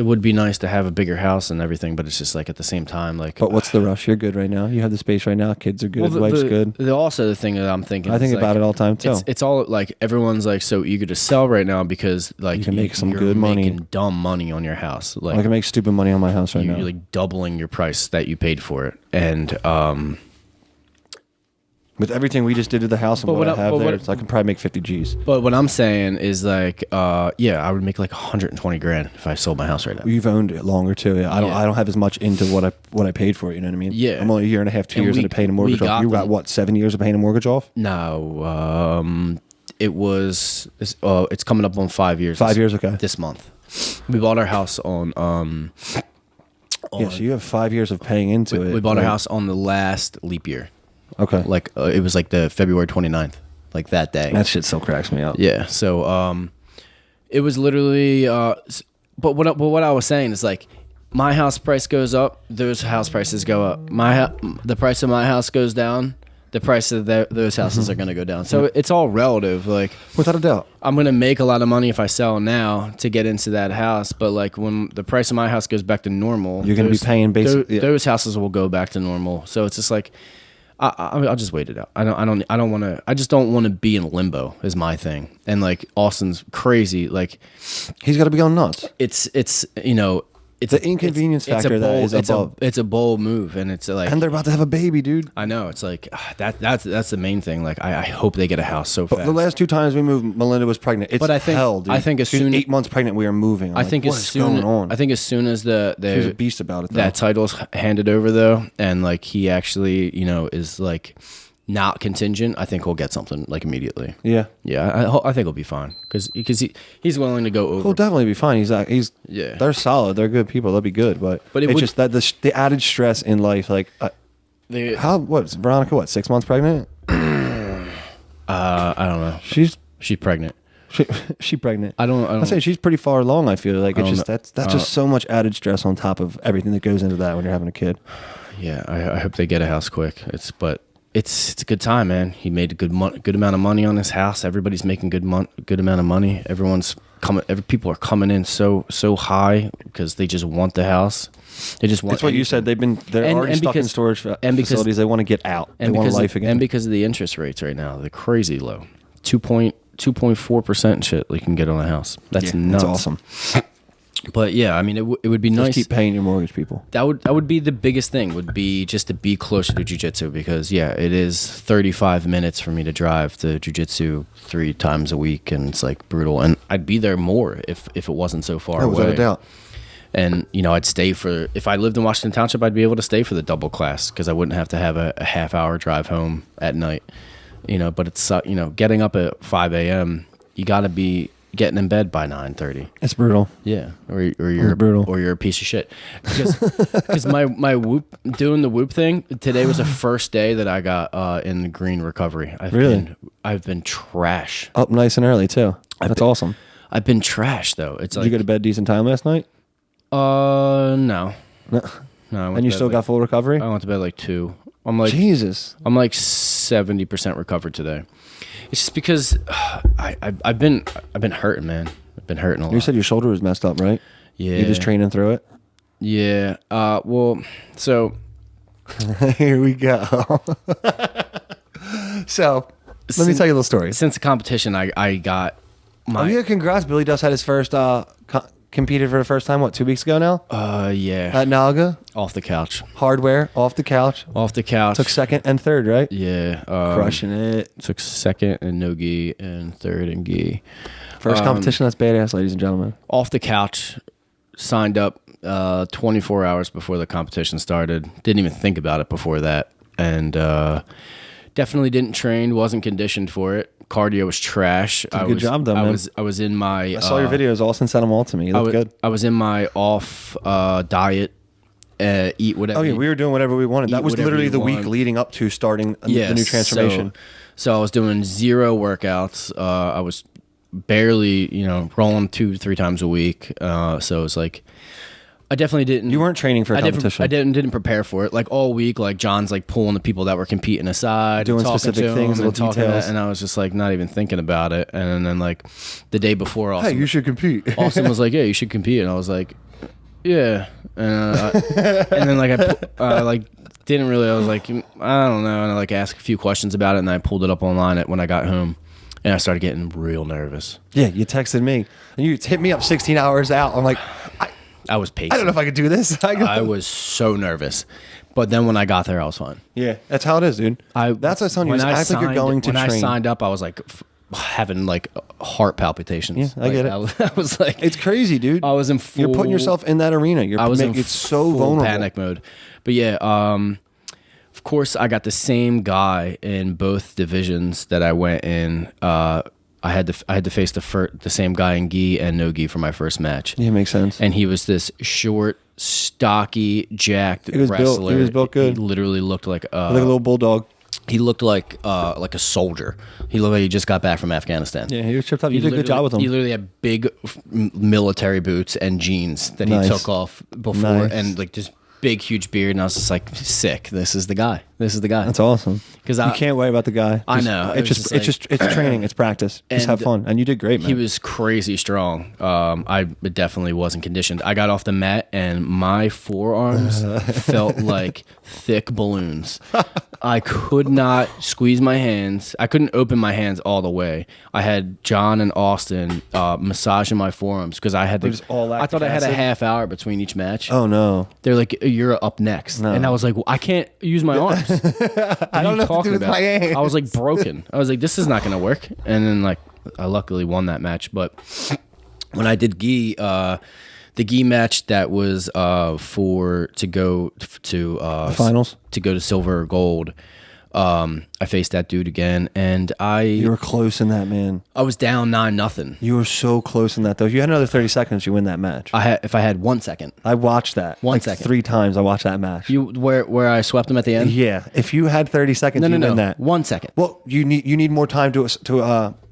would be nice to have a bigger house and everything, but it's just like at the same time, like. But what's the rush? You're good right now. You have the space right now. Kids are good. Wife's good. Also, the thing that I'm thinking, I think about it all the time too. It's all like everyone's like so eager to sell right now because like you can make some good money, making dumb money on your house. Like I can make stupid money on my house right now. You're like doubling your price that you paid for it, and with everything we just did to the house and what I have there, I can probably make 50 G's. But what I'm saying is like, I would make like 120 grand if I sold my house right now. You've owned it longer too. Yeah, I don't have as much into what I paid for it. You know what I mean? Yeah. I'm only a year and a half, 2 years into paying a mortgage off. You got what, 7 years of paying a mortgage off? No, it's coming up on 5 years. 5 years, okay. This month. We bought our house on yeah, so you have 5 years of paying into it. We bought our house on the last leap year. Okay. Like it was like the February 29th, like that day. That shit still cracks me up. Yeah. So it was literally but what I was saying is like my house price goes up, those house prices go up. The price of my house goes down, the price of those houses are going to go down. So it's all relative. Like without a doubt, I'm going to make a lot of money if I sell now to get into that house. But like when the price of my house goes back to normal, you're going to be paying basically. Those houses will go back to normal. So it's just like I'll just wait it out. I don't want to. I just don't want to be in limbo. Is my thing. And like Austin's crazy. Like he's got to be going nuts. It's it's the inconvenience factor that is above. It's a bold move, and it's like, and they're about to have a baby, dude. I know. It's like that's the main thing. Like I hope they get a house so fast. The last 2 times we moved, Melinda was pregnant. It's hell, dude. I think as soon 8 months pregnant, we are moving. I think as soon as the she was a beast about it. That title's handed over though, and like he actually is like not contingent, I think he'll get something like immediately. Yeah, I think he'll be fine because he's willing to go over. He'll definitely be fine. They're solid. They're good people. They'll be good. But it's just that the added stress in life. Like, what's Veronica? What 6 months pregnant? I don't know. She's pregnant. She pregnant. I say she's pretty far along. I feel like it's just that's just so much added stress on top of everything that goes into that when you're having a kid. Yeah, I hope they get a house quick. It's a good time, man. He made a good amount of money on his house. Everybody's making good amount of money. Everyone's coming. People are coming in so high because they just want the house. They just want. That's what you said. They're already stuck in storage facilities. They want to get out. They want life again. And because of the interest rates right now, they're crazy low. 2.4% shit you can get on a house. That's nuts. That's awesome. But yeah, I mean, it would be nice. Just keep paying your mortgage, people. That would be the biggest thing. Would be just to be closer to jiu-jitsu because it is 35 minutes for me to drive to jiu-jitsu 3 times a week, and it's like brutal. And I'd be there more if it wasn't so far away. Without a doubt. And I'd stay if I lived in Washington Township, I'd be able to stay for the double class because I wouldn't have to have a half-hour drive home at night. But it's getting up at 5 a.m. You got to be getting in bed by 9:30. It's brutal. Yeah, or you're brutal, or you're a piece of shit. Because my whoop doing the whoop thing today was the first day that I got in the green recovery. I've been trash. Up nice and early too. That's awesome. I've been trash though. Did you go to bed decent time last night? No. And you still got full recovery? I went to bed like 2. Jesus. I'm like 70% recovered today. It's just because I've been hurting, man. I've been hurting a lot. You said your shoulder was messed up, right? Yeah. You're just training through it? Yeah. Well, so here we go. So let me tell you a little story. Since the competition, I got my. Oh yeah, congrats! Billy Dust had his first competed for the first time. 2 weeks ago now? Yeah. At Naga. Off the couch. Hardware. Off the couch. Off the couch. Took second and third, right? Yeah. Crushing it. Took second in no gi and third in gi. First competition. That's badass, ladies and gentlemen. Off the couch. Signed up 24 hours before the competition started. Didn't even think about it before that. And definitely didn't train. Wasn't conditioned for it. Cardio was trash. Good job, though, man. I was in my. I saw your videos. Austin sent them all to me. You look good. I was in my off diet. Eat whatever. Oh yeah, we were doing whatever we wanted. That was literally the week leading up to starting the new transformation. So I was doing 0 workouts. I was barely, rolling 2-3 times a week. So it's like. I definitely didn't. You weren't training for a competition. I didn't prepare for it. Like all week, like John's like pulling the people that were competing aside, doing specific things, little details, and I was just like not even thinking about it. And then like the day before, Austin, hey, you should compete. Austin was like, yeah, you should compete, and I was like, yeah, and then like I like didn't really. I was like, I don't know, and I like asked a few questions about it, and I pulled it up online when I got home. And I started getting real nervous. Yeah, you texted me, and you hit me up 16 hours out. I'm like, I was pacing. I don't know if I could do this. I was so nervous. But then when I got there, I was fine. Yeah, that's how it is, dude. That's what I was telling you. Act like you're going to train. When I signed up, I was like having like heart palpitations. Yeah, I get it. I was like... It's crazy, dude. I was in full... You're putting yourself in that arena. I was in it's so vulnerable. Panic mode. But yeah, of course, I got the same guy in both divisions that I went in I had to face the same guy in gi and no gi for my first match. Yeah, makes sense. And he was this short, stocky, jacked wrestler. He was built good. He literally looked like a little bulldog. He looked like a soldier. He looked like he just got back from Afghanistan. Yeah, he was tripped up. You did a good job with him. He literally had big military boots and jeans that he took off before, and like just big, huge beard. And I was just like, sick. This is the guy. This is the guy. That's awesome. Because you can't worry about the guy. I know. It's training. It's practice. Just have fun. And you did great, man. He was crazy strong. I definitely wasn't conditioned. I got off the mat and my forearms felt like thick balloons. I could not squeeze my hands. I couldn't open my hands all the way. I had John and Austin massaging my forearms because I had I thought I had a half hour between each match. Oh no! They're like, you're up next, and I was like, well, I can't use my arms. I don't know what to do with my hands. I was like broken. I was like, this is not gonna work. And then like I luckily won that match. But when I did gi, the gi match that was to go to finals, to go to silver or gold, I faced that dude again, and you were close in that, man. I was down 9-0. You were so close in that, though. If you had another 30 seconds, you win that match. If I had 1 second. I watched that. 1 second. 3 times I watched that match. Where I swept him at the end? Yeah. If you had 30 seconds, you win that. 1 second. Well, you need more time to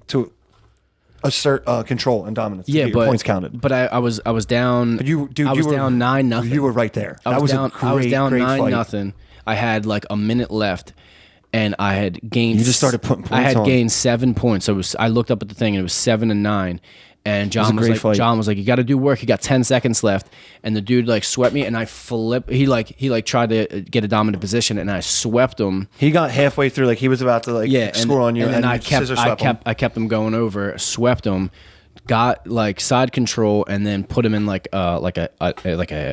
assert control and dominance. To get your points counted. But I was down. I was down 9-0. You were right there. I was down 9-0. I had like a minute left, and I had gained. You just started putting points on. I had gained 7 points. I looked up at the thing, and it was 7-9. And John was like, you got to do work. You got 10 seconds left. And the dude like swept me, and I flipped. He tried to get a dominant position, and I swept him. He got halfway through, like he was about to score on you, and then I kept him going over, swept him, got like side control, and then put him in like a.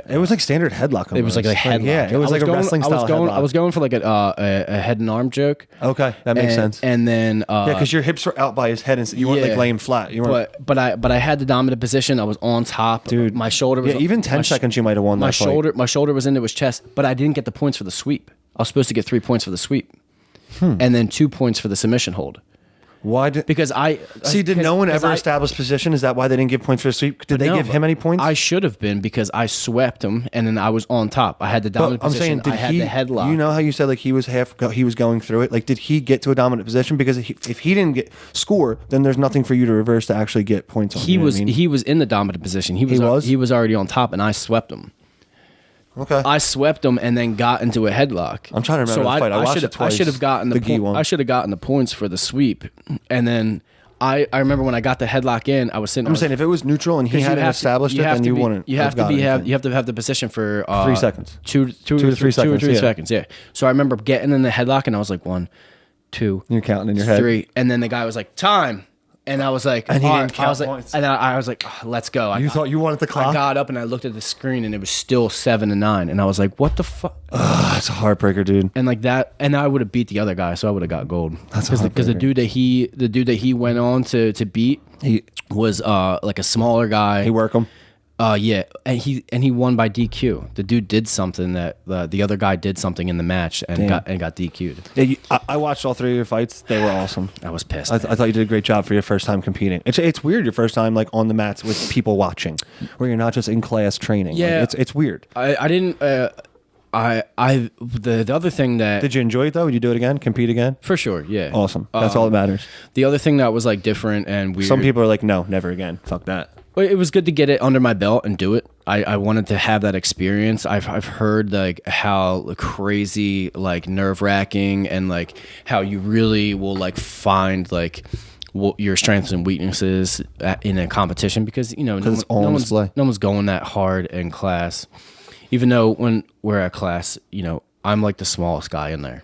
It was like standard headlock. Almost. It was like a headlock. Yeah, it was like a wrestling style headlock. I was going for like a head and arm joke. Okay, that makes sense. And then because your hips were out by his head, and you weren't like laying flat. You weren't. But I had the dominant position. I was on top. Dude, my shoulder was even 10 seconds you might have won that fight. My shoulder was into his chest, but I didn't get the points for the sweep. I was supposed to get 3 points for the sweep, and then 2 points for the submission hold. Why did? Because did no one ever establish position? Is that why they didn't give points for the sweep? Did they give him any points? I should have been, because I swept him, and then I was on top. I had the dominant position. I had the headlock. You know how you said like he was going through it. Like, did he get to a dominant position? Because if he didn't score, then there's nothing for you to reverse to actually get points on. He was in the dominant position. He was already on top, and I swept him. Okay. I swept him and then got into a headlock. I'm trying to remember the fight. I watched it twice. I should have gotten the points for the sweep, and then I remember when I got the headlock in, I was sitting. I'm saying if it was neutral and he hadn't established it, then you wouldn't. You have to have the position for 3 seconds, 2 to 3 seconds. Yeah. So I remember getting in the headlock, and I was like 1, 2. You're counting in your head. 3, and then the guy was like time. And I was like, and he didn't count points. And I was like, oh, let's go. You thought you wanted the clock? I got up and I looked at the screen, and it was still 7-9. And I was like, what the fuck? It's a heartbreaker, dude. And like that, and I would have beat the other guy, so I would have got gold. That's because the dude that he went on to beat, he was like a smaller guy. He worked him. Yeah, and he won by DQ. The dude did something that the other guy did something in the match and got DQ'd. Yeah, I watched all 3 of your fights. They were awesome. I was pissed. I thought you did a great job for your first time competing. It's weird your first time like on the mats with people watching, where you're not just in class training. Yeah, like, it's weird. I didn't. The other thing that did you enjoy it though? Would you do it again? Compete again? For sure. Yeah. Awesome. That's all that matters. The other thing that was like different and weird. Some people are like, no, never again. Fuck that. It was good to get it under my belt and do it. I wanted to have that experience. I've heard like how crazy, like nerve wracking, and like how you really will like find like your strengths and weaknesses in a competition, because no one's going that hard in class. Even though when we're at class, I'm like the smallest guy in there.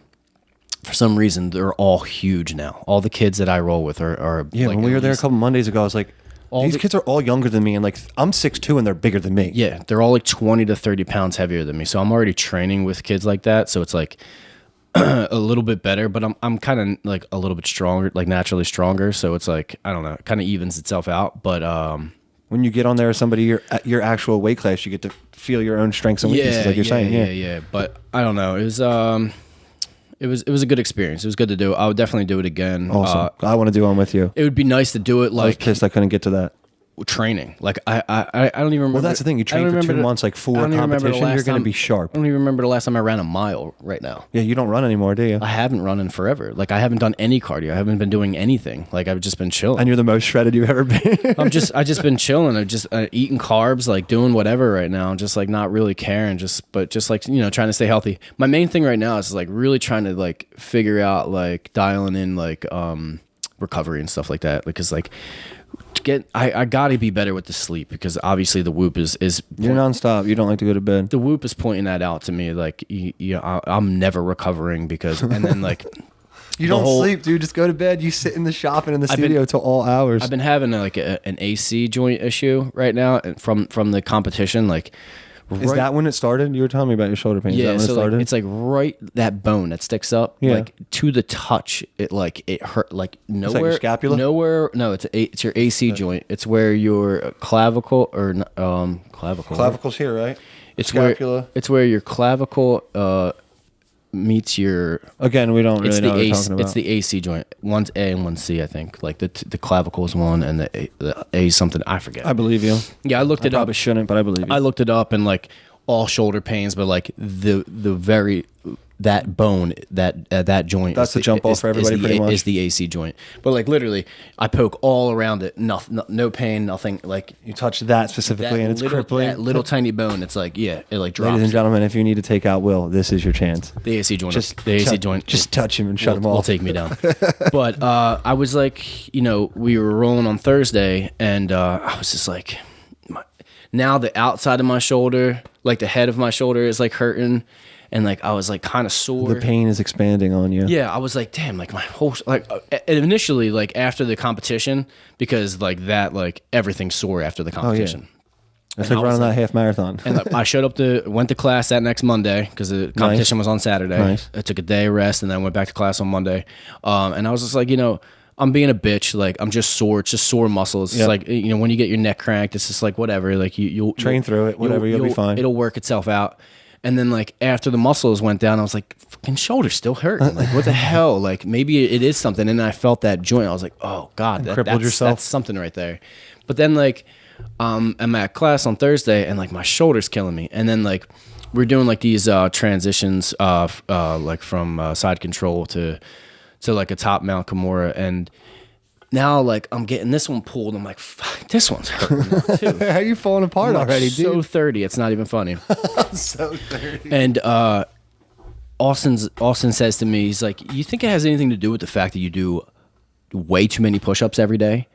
For some reason, they're all huge now. All the kids that I roll with are yeah. Like, when we were there a couple Mondays ago, I was like, these kids are all younger than me, and like I'm 6'2", and they're bigger than me. Yeah, they're all like 20 to 30 pounds heavier than me. So I'm already training with kids like that. So it's like a little bit better, but I'm kind of like a little bit stronger, like naturally stronger. So it's like, I don't know, it kind of evens itself out. But when you get on there with somebody your actual weight class, you get to feel your own strengths and weaknesses, like you're saying. Yeah. But I don't know. It was a good experience. It was good to do. I would definitely do it again. Awesome. I want to do one with you. It would be nice to do it I was pissed I couldn't get to that. Training. Like I don't even remember. Well, that's the thing. You train for 2 months, like for competition, you're going to be sharp. I don't even remember the last time I ran a mile right now. Yeah, you don't run anymore, do you? I haven't run in forever. Like I haven't done any cardio. I haven't been doing anything. Like I've just been chilling. And you're the most shredded you've ever been. I just been chilling. I'm just eating carbs, like doing whatever right now. Just like not really caring. But just like, you know, trying to stay healthy. My main thing right now is like really trying to like figure out like dialing in like recovery and stuff like that. Because like I gotta be better with the sleep, because obviously the Whoop is you're nonstop. You don't like to go to bed. The Whoop is pointing that out to me. Like I'm never recovering because, and then like you don't sleep, dude. Just go to bed. You sit in the shop and in the studio till all hours. I've been having like an AC joint issue right now from the competition. Like, is that when it started? You were telling me about your shoulder pain. Yeah, is that when it started? Like, it's like right that bone that sticks up, like to the touch. It hurt like nowhere. Is that your scapula? Nowhere. No, it's your AC joint. It's where your clavicle or clavicle. Clavicle's here, right? It's scapula. Where your clavicle meets your. Again, we don't really know what we're talking about. It's the AC joint. One's A and one's C, I think. Like the clavicle is one, and the A is something I forget. I believe you. Yeah, I looked it up. Probably shouldn't, but I believe you. I looked it up, and like all shoulder pains, but like the very that bone that joint. That's the jump off for everybody. Pretty much is the AC joint. But like literally, I poke all around it. No pain, nothing. Like you touch that specifically, and it's crippling. That little tiny bone. It's like it like drops. Ladies and gentlemen, if you need to take out Will, this is your chance. The AC joint. Just touch him and shut him off. Will take me down. But I was like, you know, we were rolling on Thursday, and I was just like, now the outside of my shoulder, like the head of my shoulder, is like hurting. And like I was like kind of sore. The pain is expanding on you. Yeah, I was like, damn, like my whole like initially like after the competition, because like that like everything's sore after the competition. Oh, yeah. It's like running that half marathon. And like, I went to class that next Monday because the competition was on Saturday. Nice. I took a day rest and then went back to class on Monday. And I was just like, you know, I'm being a bitch. Like I'm just sore. It's just sore muscles. It's like, you know, when you get your neck cracked, it's just like whatever. Like you'll train through it. Whatever, you'll be fine. It'll work itself out. And then like after the muscles went down, I was like, fucking shoulder's still hurting. Like what the hell? Like maybe it is something. And then I felt that joint. I was like, oh God, that's something right there. But then like I'm at class on Thursday and like my shoulder's killing me. And then like we're doing like these transitions like from side control to like a top mount Kimura. And now, like, I'm getting this one pulled. I'm like, fuck, this one's hurting now, too. How are you falling apart already, dude? So 30. It's not even funny. So 30. And Austin says to me, he's like, you think it has anything to do with the fact that you do way too many push-ups every day?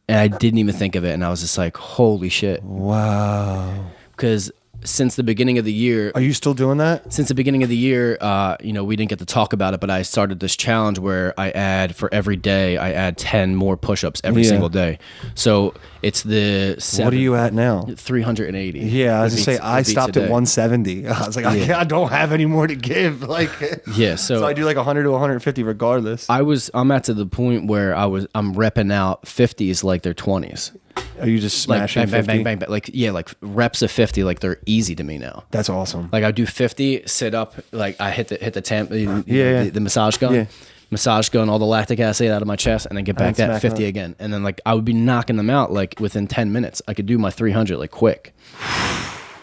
And I didn't even think of it. And I was just like, holy shit. Wow. Because since the beginning of the year. Are you still doing that? Since the beginning of the year, you know, we didn't get to talk about it, but I started this challenge where I add, for every day, I add 10 more push-ups every single day. So it's the 7. What are you at now? 380. Yeah, I was going to say, I stopped at 170. I was like, I don't have any more to give. Like, yeah, so I do like 100 to 150 regardless. I'm at to the point where I'm repping out 50s like they're 20s. Are you just smashing like, bang, 50? bang, bang, bang, like, yeah, like reps of 50, like they're easy to me now. That's awesome. Like I do 50, sit up, like I hit the massage gun, massage gun all the lactic acid out of my chest, and then get back that 50 again. And then like I would be knocking them out like within 10 minutes. I could do my 300 like quick.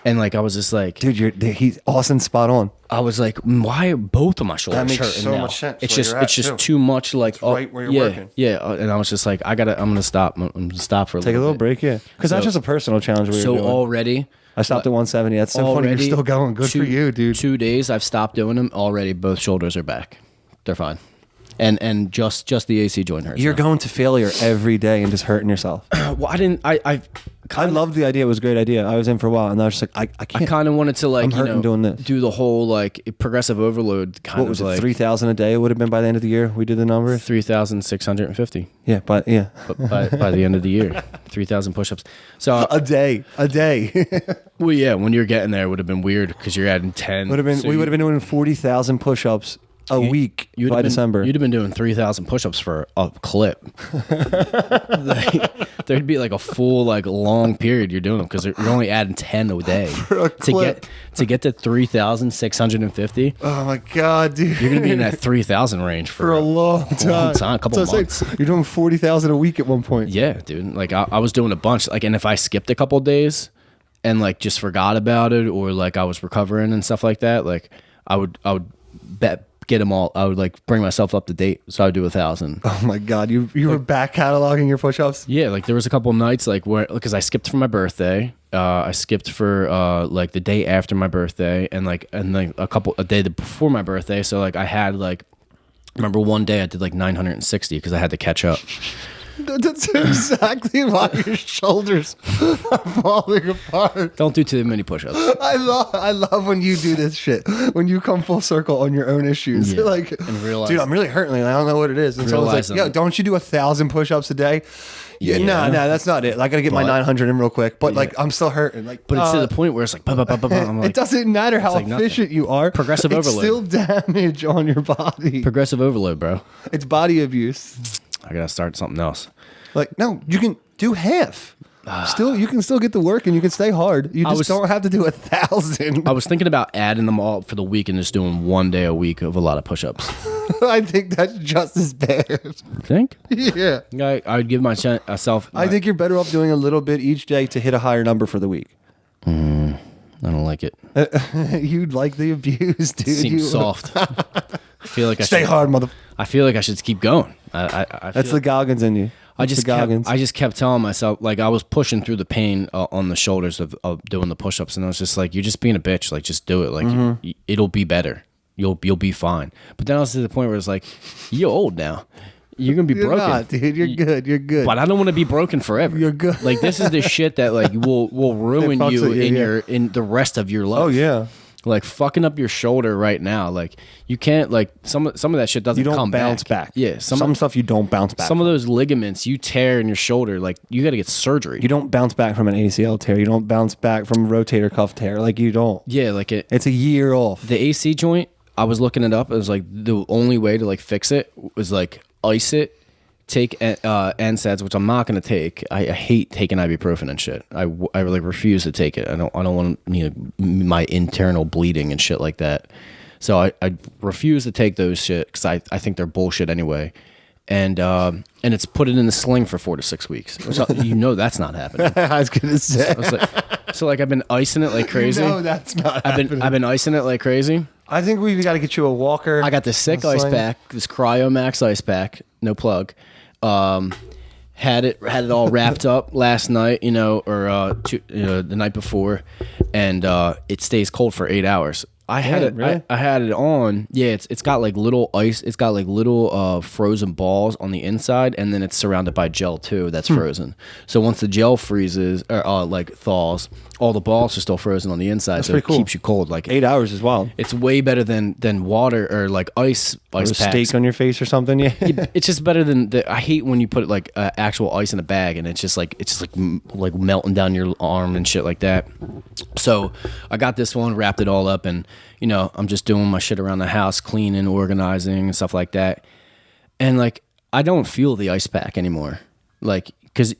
And like I was just like, dude, he's Austin's spot on. I was like, why are both of my shoulders that makes hurting so now? much sense. It's just too much. Like right where you're working. Yeah. And I was just like, I'm gonna stop. I'm gonna stop for a take a little break. Yeah, because that's just a personal challenge. So already, I stopped at 170. That's so funny. You're still going. Good for you, dude. 2 days I've stopped doing them already. Both shoulders are back. They're fine. And just the AC joint hurts. You're going to failure every day and just hurting yourself. Well, I loved the idea. It was a great idea. I was in for a while, and I was just like, I can't. I kind of wanted to like, doing this. Do the whole like progressive overload kind of. What was like, it? 3,000 a day. It would have been by the end of the year. We did the numbers. 3,650. Yeah, but by the end of the year, 3,000 push-ups. So a day. Well, yeah, when you're getting there, it would have been weird because you're adding 10. We would have been doing 40,000 push-ups a week by December. You'd have been doing 3,000 push-ups for a clip. There'd be like a full like long period you're doing them because you're only adding 10 a day for a clip. to get to 3,650. Oh my god, dude! You're gonna be in that 3,000 range for a long time, a couple months. Like, you're doing 40,000 a week at one point. Yeah, dude. Like I was doing a bunch. Like, and if I skipped a couple days and like just forgot about it, or like I was recovering and stuff like that, like I would get them all. I would like bring myself up to date, so I would do 1,000. Oh my god, you were back cataloging your push-ups? Yeah, like there was a couple nights like where, because I skipped for my birthday. I skipped for like the day after my birthday, and like a day before my birthday. So like I had like, remember one day I did like 960 because I had to catch up. That's exactly why your shoulders are falling apart. Don't do too many push-ups. I love when you do this shit. When you come full circle on your own issues. Yeah. Like, and realize, dude, I'm really hurting. I don't know what it is. And someone's like, yo, don't you do 1,000 push-ups a day? Yeah, no, that's not it. I got to get my 900 in real quick. But like, I'm still hurting. Like, but it's to the point where it's like, I'm like, it doesn't matter how efficient you are. Progressive overload. Still damage on your body. Progressive overload, bro. It's body abuse. I gotta start something else. Like, no, you can do half. You can still get to work and you can stay hard. You just don't have to do 1,000. I was thinking about adding them all up for the week and just doing one day a week of a lot of push-ups. I think that's just as bad. Think? Yeah. I would give myself. I think you're better off doing a little bit each day to hit a higher number for the week. I don't like it. You'd like the abuse, dude. Seems soft. I feel like Stay hard, mother. I feel like I should keep going. That's the Goggins in you. I just kept telling myself, like, I was pushing through the pain on the shoulders of doing the push-ups, and I was just like, you're just being a bitch. Like, just do it. Like, it'll be better. You'll be fine. But then I was to the point where it's like, you're old now. You're gonna be broken. Not, dude. You're good. You're good. But I don't want to be broken forever. You're good. Like, this is the shit that like will ruin you in the rest of your life. Oh yeah. Like fucking up your shoulder right now. Like you can't, like some of that shit doesn't come bounce back. Yeah. Some stuff you don't bounce back. Some of those ligaments you tear in your shoulder, like you got to get surgery. You don't bounce back from an ACL tear. You don't bounce back from a rotator cuff tear. Like you don't. Yeah. Like it's a year off. The AC joint, I was looking it up. It was like the only way to like fix it was like ice it, take NSAIDs, which I'm not going to take. I hate taking ibuprofen and shit. I like refuse to take it. I don't want my internal bleeding and shit like that. So I refuse to take those shit because I think they're bullshit anyway. And it's put it in the sling for 4 to 6 weeks. Which that's not happening. I was gonna say. So I've been icing it like crazy. No, that's not happening. I've been icing it like crazy. I think we've got to get you a walker. I got this sick ice pack, this Cryo Max ice pack, no plug. Had it all wrapped up last night, the night before, and it stays cold for 8 hours. I had it on. Yeah, it's got like little ice. It's got like little frozen balls on the inside, and then it's surrounded by gel too. That's frozen. So once the gel freezes or like thaws, all the balls are still frozen on the inside. That's so it keeps you cold. Like 8 hours as well. It's way better than water or like ice or packs. Steak on your face or something. Yeah, it's just better than I hate when you put like actual ice in a bag and it's just like melting down your arm and shit like that. So I got this one, wrapped it all up, and I'm just doing my shit around the house, cleaning, organizing, and stuff like that. And like I don't feel the ice pack anymore, like because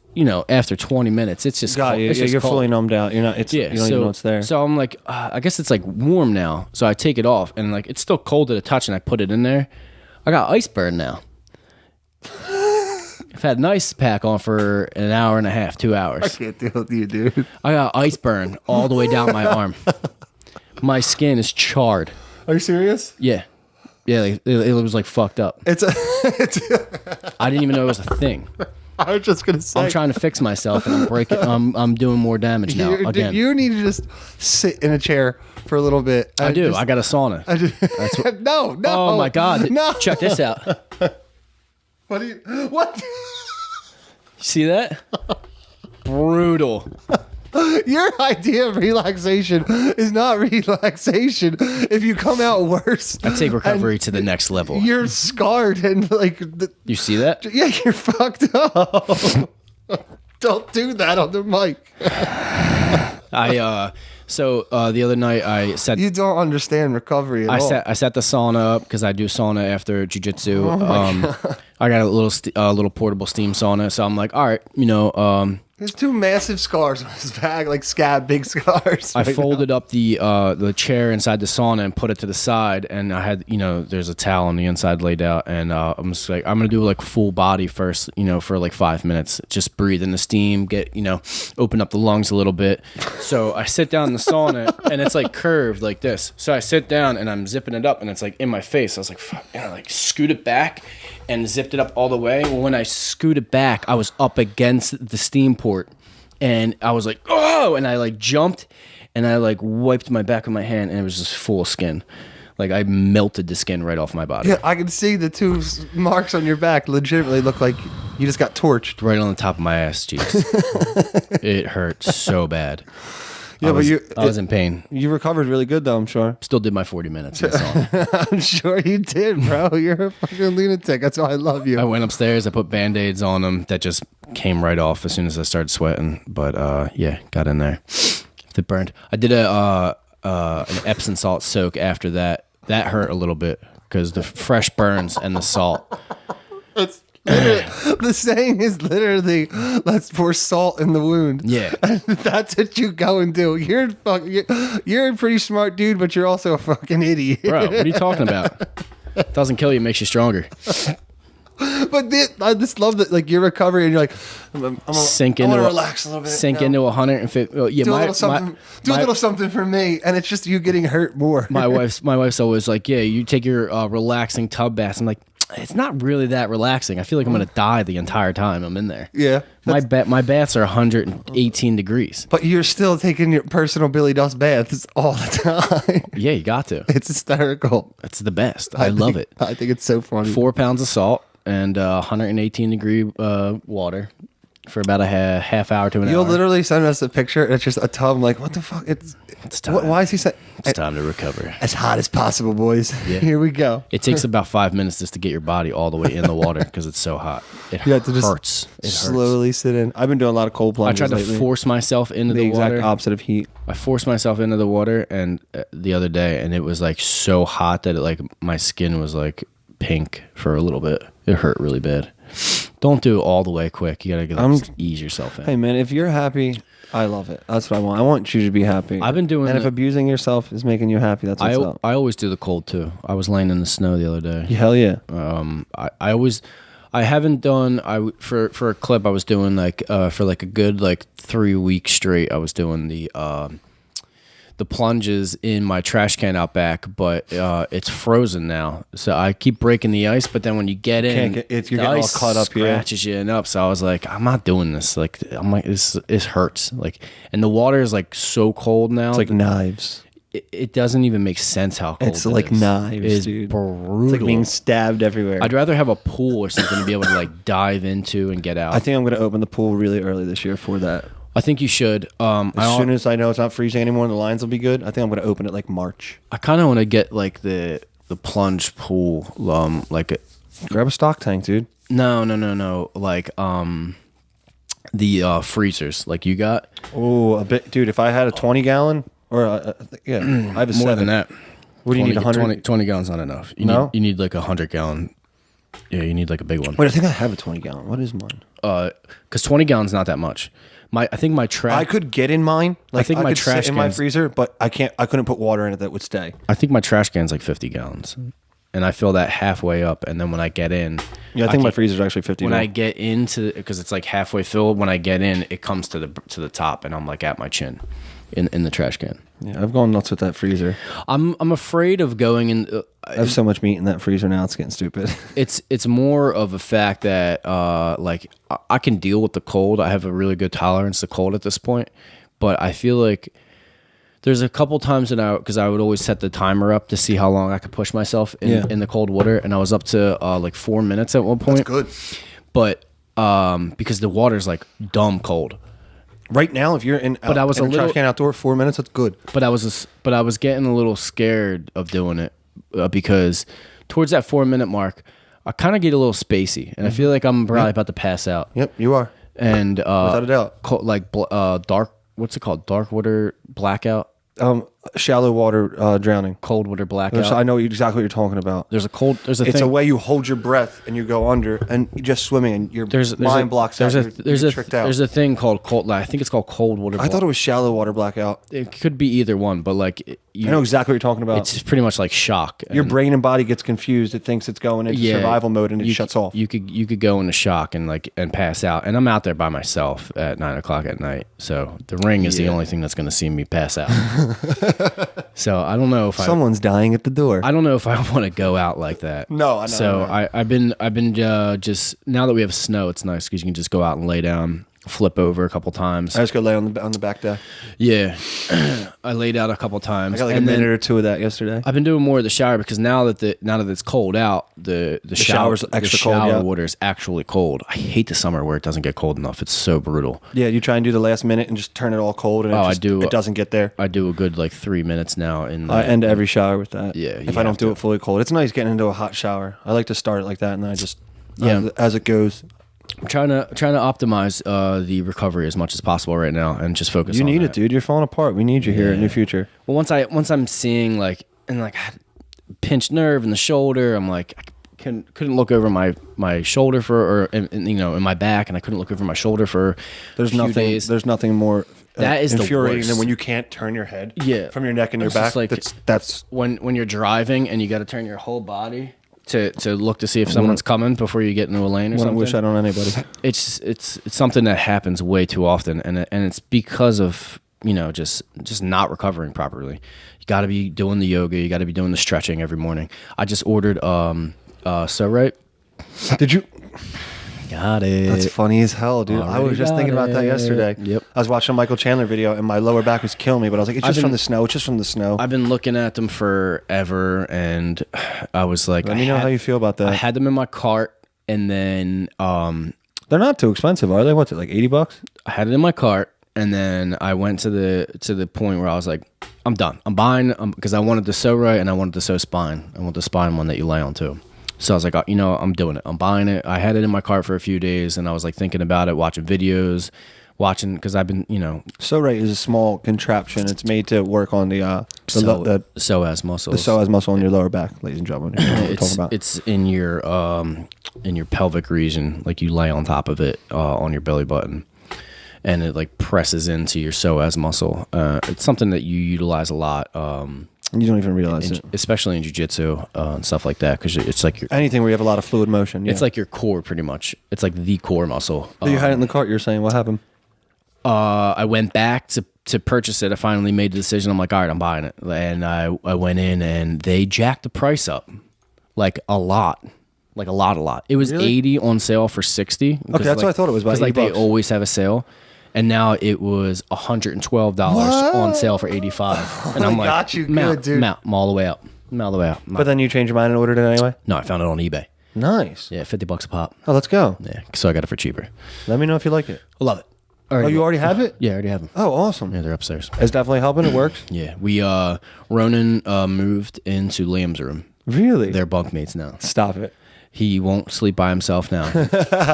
after 20 minutes it's just cold. You're fully numbed out. You're not. You don't even know what's there. So I'm like, I guess it's like warm now. So I take it off, and like it's still cold to the touch, and I put it in there. I got ice burn now. I've had an ice pack on for an hour and a half, 2 hours. I can't deal with you, dude. I got ice burn all the way down my arm. My skin is charred. Are you serious? Yeah. Yeah, like, it was like fucked up. I didn't even know it was a thing. I was just gonna say. I'm trying to fix myself, and I'm doing more damage now. Again, you need to just sit in a chair for a little bit. I do. I got a sauna. No. Oh my god. No. Check this out. What? You see that? Brutal. Your idea of relaxation is not relaxation. If you come out worse, I take recovery to the next level. You're scarred and like. You see that? Yeah, you're fucked up. Don't do that on the mic. So the other night I set. You don't understand recovery at all. I set the sauna up because I do sauna after jiu-jitsu. I got a little portable steam sauna, so I'm like, all right, There's 2 massive scars on his back, like big scars. I folded up the chair inside the sauna and put it to the side, and I had there's a towel on the inside laid out, and I'm just like, I'm gonna do like full body first, for like 5 minutes, just breathe in the steam, get open up the lungs a little bit. So I sit down in the sauna, and it's like curved like this. So I sit down and I'm zipping it up, and it's like in my face. I was like, fuck, and I like scoot it back and zipped it up all the way. Well, when I scooted back, I was up against the steam port, and I was like, oh, and I like jumped, and I like wiped my back with my hand, and it was just full skin. Like I melted the skin right off my body. Yeah, I can see the 2 marks on your back legitimately look like you just got torched. Right on the top of my ass cheeks. It hurt so bad. Yeah, I was in pain. You recovered really good, though, I'm sure. Still did my 40 minutes in the sauna. I'm sure you did, bro. You're a fucking lunatic. That's why I love you. I went upstairs. I put Band-Aids on them. That just came right off as soon as I started sweating. But, yeah, got in there. It burned. I did an Epsom salt soak after that. That hurt a little bit because the fresh burns and the salt. It's the saying is literally, let's pour salt in the wound. Yeah. That's what you go and do. You're a pretty smart dude, but you're also a fucking idiot. Bro, what are you talking about? It doesn't kill you, it makes you stronger. But I just love that, like, your recovery, and you're like, I want to relax a little bit. Sink into 150. Well, yeah, do a little something for me, and it's just you getting hurt more. My wife's always like, yeah, you take your relaxing tub bath. I'm like, it's not really that relaxing. I feel like I'm gonna die the entire time I'm in there. Yeah, my baths are 118 degrees. But you're still taking your personal Billy Dust baths all the time. Yeah, you got to. It's hysterical. It's the best. I love it. I think it's so funny. 4 pounds of salt and 118 degree water for about a half hour to an hour. You'll literally send us a picture, and it's just a tub. I'm like, what the fuck? It's time. Why is he saying? It's time to recover. As hot as possible, boys. Yeah. Here we go. It takes about 5 minutes just to get your body all the way in the water because it's so hot. It hurts. It slowly sit in. I've been doing a lot of cold plunges. I tried to force myself into the water. The exact opposite of heat. I forced myself into the water and the other day, and it was like so hot that my skin was like pink for a little bit. It hurt really bad. Don't do it all the way quick. You gotta ease yourself in. Hey man, if you're happy, I love it. That's what I want. I want you to be happy. I've been doing, and if abusing yourself is making you happy, that's what's up. I always do the cold too. I was laying in the snow the other day. Hell yeah. I haven't done. For a clip I was doing for like a good 3 weeks straight. I was doing the plunges in my trash can out back, but it's frozen now. So I keep breaking the ice, but then when you get in, you're getting all caught up here. Scratches you up. So I was like, I'm not doing this. Like, I'm like, this hurts. Like, and the water is like so cold now. It's like knives. It doesn't even make sense how cold it's like knives, it's dude. Brutal. It's like being stabbed everywhere. I'd rather have a pool or something to be able to like dive into and get out. I think I'm going to open the pool really early this year for that. I think you should. As soon as I know it's not freezing anymore and the lines will be good, I think I'm going to open it like March. I kind of want to get like the plunge pool, grab a stock tank, dude. No. Like the freezers, like you got. Oh, a bit, dude. If I had a 20-gallon or I have a more 7. than that. What do you need? 100? 20 gallons not enough. You need like 100-gallon. Yeah, you need like a big one. Wait, I think I have a 20-gallon. What is mine? Because 20 gallons not that much. I think my trash. I could get in mine. Like, I think my trash sit in my freezer, but I couldn't put water in it that would stay. I think my trash can's like 50 gallons, and I fill that halfway up, and then when I get in, I think my freezer's actually 50. When I get into, because it's like halfway filled, when I get in, it comes to the top, and I'm like at my chin, in the trash can. Yeah, I've gone nuts with that freezer. I'm afraid of going in. I have so much meat in that freezer now; it's getting stupid. It's more of a fact that like I can deal with the cold. I have a really good tolerance to cold at this point, but I feel like there's a couple times because I would always set the timer up to see how long I could push myself in the cold water, and I was up to like 4 minutes at one point. That's good, but because the water's like dumb cold. Right now, if you're in a trash can outdoor, 4 minutes, that's good. But I was getting a little scared of doing it because towards that 4 minute mark, I kind of get a little spacey, and I feel like I'm probably about to pass out. Yep, you are. And without a doubt, dark what's it called? Dark water blackout. Shallow water drowning. Cold water blackout. I know exactly what you're talking about. There's a It's thing. a way you hold your breath and you go under and you're just swimming and your mind blocks out. You're tricked out. There's a thing called cold. I think it's called cold water. I thought it was shallow water blackout. It could be either one, but like I know exactly what you're talking about. It's pretty much like shock. Your brain and body gets confused. It thinks it's going into survival mode and it shuts off. You could go into shock and pass out. And I'm out there by myself at 9 o'clock at night, so the ring is the only thing that's going to see me pass out. So I don't know if someone's dying at the door. I don't know if I want to go out like that. No, I know. So I've been just now that we have snow, it's nice because you can just go out and lay down, flip over a couple times. I just go lay on the back deck. Yeah, I laid out a couple times. I got like a minute or two of that yesterday. I've been doing more of the shower because now that it's cold out, the shower's extra cold. The shower water is actually cold. I hate the summer where it doesn't get cold enough. It's so brutal. Yeah, you try and do the last minute and just turn it all cold, and it doesn't get there. I do a good like 3 minutes now. I end every shower with that. Yeah, if I don't do it fully cold, it's nice getting into a hot shower. I like to start it like that, and then I just as it goes. I'm trying to optimize the recovery as much as possible right now, and just focus. You need it, dude. You're falling apart. We need you here in the future. Well, once I'm seeing like I had pinched nerve in the shoulder, I'm like I couldn't look over my shoulder in my back, and I couldn't look over my shoulder for a few days. There's nothing more that is infuriating than when you can't turn your head from your neck and your back. Like, that's when you're driving and you got to turn your whole body to look to see if someone's coming before you get into a lane or something. I wish that on anybody. It's something that happens way too often, and it's because of just not recovering properly. You got to be doing the yoga. You got to be doing the stretching every morning. I just ordered So Right. Did you? Got it. That's funny as hell, dude. I was just thinking about that yesterday. Yep. I was watching a Michael Chandler video and my lower back was killing me, but I was like, it's just from the snow. It's just from the snow. I've been looking at them forever, and I was like, let me know how you feel about that. I had them in my cart, and then they're not too expensive, are they? What's it, like $80? I had it in my cart, and then I went to the point where I was like, I'm done. I'm buying because I wanted the So Right and I wanted the So Spine. I want the spine one that you lay on too. So I was like, I'm doing it. I'm buying it. I had it in my cart for a few days, and I was like thinking about it, watching videos, because I've been, So Right is a small contraption. It's made to work on the psoas muscles. The psoas muscle on your lower back, ladies and gentlemen. It's in your pelvic region, like you lay on top of it on your belly button, and it like presses into your psoas muscle. It's something that you utilize a lot. You don't even realize it. Especially in Jiu Jitsu and stuff like that, because it's like anything where you have a lot of fluid motion. Yeah. It's like your core, pretty much. It's like the core muscle. You had it in the cart, you're saying. What happened? I went back to purchase it. I finally made the decision. I'm like, all right, I'm buying it. And I went in, and they jacked the price up. Like a lot. Like a lot. It was really? $80 on sale for $60. Okay, that's what I thought it was. Because like they always have a sale. And now it was $112 on sale for $85. And I'm like, got you good, dude. I'm all the way out. But then you changed your mind and ordered it anyway? No, I found it on eBay. Nice. Yeah, $50 a pop. Oh, let's go. Yeah, so I got it for cheaper. Let me know if you like it. I love it. Oh, you already have it? Yeah, I already have them. Oh, awesome. Yeah, they're upstairs. It's definitely helping. It works? Yeah. We, Ronan moved into Liam's room. Really? They're bunkmates now. Stop it. He won't sleep by himself now.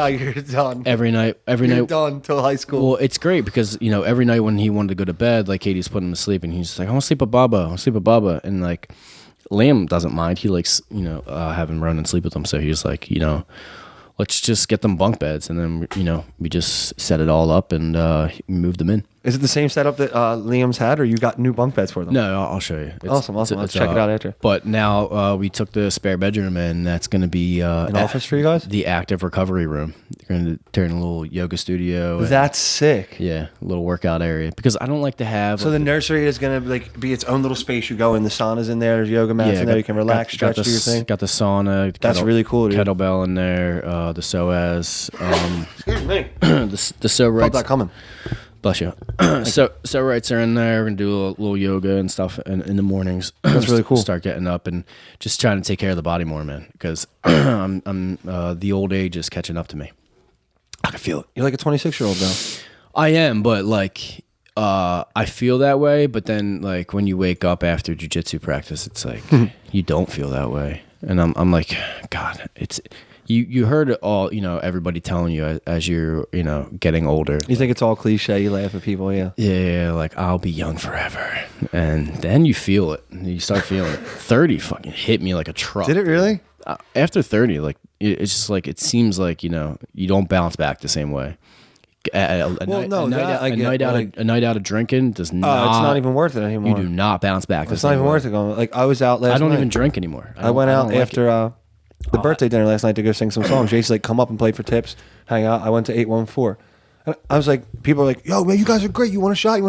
You're done. Every night. You're done till high school. Well, it's great because, every night when he wanted to go to bed, like Katie's putting him to sleep, and he's like, I want to sleep with Bubba. And like, Liam doesn't mind. He likes, having Ronan sleep with him. So he's like, let's just get them bunk beds. And then, we just set it all up and moved them in. Is it the same setup that Liam's had, or you got new bunk beds for them? No, I'll show you. Awesome. Let's check it out after. But now we took the spare bedroom, and that's going to be an office for you guys? The active recovery room. They're going to turn a little yoga studio. That's sick. Yeah, a little workout area. Because I don't like to have... So the nursery is going to be its own little space. You go in, the sauna's in there, there's yoga mats in there, you can relax, stretch, do your thing. Got the sauna. That's really cool, dude. Kettlebell in there, the psoas. Excuse me. The So Right. Felt that coming. Bless you. So Rights are in there. We're going to do a little yoga and stuff in the mornings. That's really cool. Start getting up and just trying to take care of the body more, man, because I'm the old age is catching up to me. I can feel it. You're like a 26-year-old now. I am, but like I feel that way, but then like when you wake up after jiu-jitsu practice, it's like you don't feel that way. And I'm like, God, You heard it all, everybody telling you as you're, getting older. You think it's all cliche, you laugh at people, yeah. Yeah, like, I'll be young forever. And then you feel it. You start feeling it. 30 fucking hit me like a truck. Did it really? After 30, like, it's just like, it seems like, you don't bounce back the same way. A night out of drinking does not. It's not even worth it anymore. You do not bounce back. It's not even worth it. Going like I was out last night. I don't even drink anymore. I went out after the birthday dinner last night to go sing some songs. Jason's like, come up and play for tips, hang out. I went to 814. And I was like, people are like, yo, man, you guys are great. You want a shot?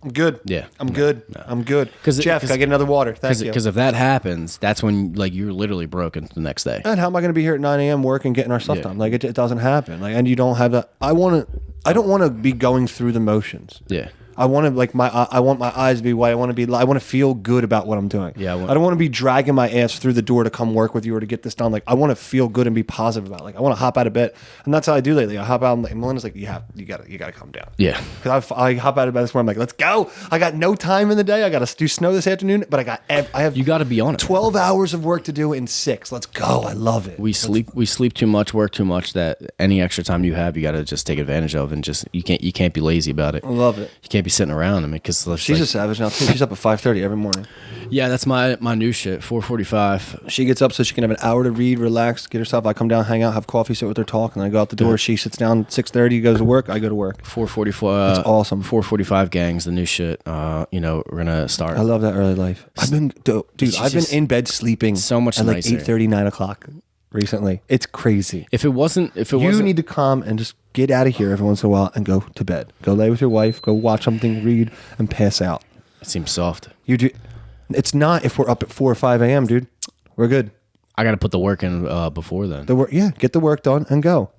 I'm good. Yeah. I'm good. I'm good. Jeff, can I get another water? Thank you. Because if that happens, that's when like you're literally broken the next day. And how am I going to be here at 9 a.m. working, getting our stuff done? Like it doesn't happen. Like, and you don't have that. I don't want to be going through the motions. Yeah. I want to like I want my eyes to be white. I want to feel good about what I'm doing. Yeah, I don't want to be dragging my ass through the door to come work with you or to get this done. Like I want to feel good and be positive about it. Like I want to hop out of bed, and that's how I do lately. I hop out and Melinda's like, you gotta calm down. Yeah, because I hop out of bed this morning. I'm like, let's go. I got no time in the day. I got to do snow this afternoon, but I have. You got to be on it. 12 hours of work to do in 6. Let's go. I love it. We sleep too much, work too much. That any extra time you have, you got to just take advantage of, and just you can't be lazy about it. I love it. You can't be sitting around. I mean, because she's a savage now too. She's up at 5:30 every morning. Yeah, that's my new shit. 4:45. She gets up so she can have an hour to read, relax, get herself. I come down, hang out, have coffee, sit with her, talk, and I go out the door. She sits down 6:30, goes to work. I go to work. 4:45. That's awesome. 4:45 gangs, the new shit. We're gonna start. I love that early life. I've been in bed sleeping so much at like nicer. 8:30, 9 o'clock recently. It's crazy. If it wasn't, you need to come and just get out of here every once in a while and go to bed. Go lay with your wife. Go watch something, read, and pass out. It seems soft. You do. It's not if we're up at 4 or 5 a.m., dude. We're good. I got to put the work in before then. Get the work done and go.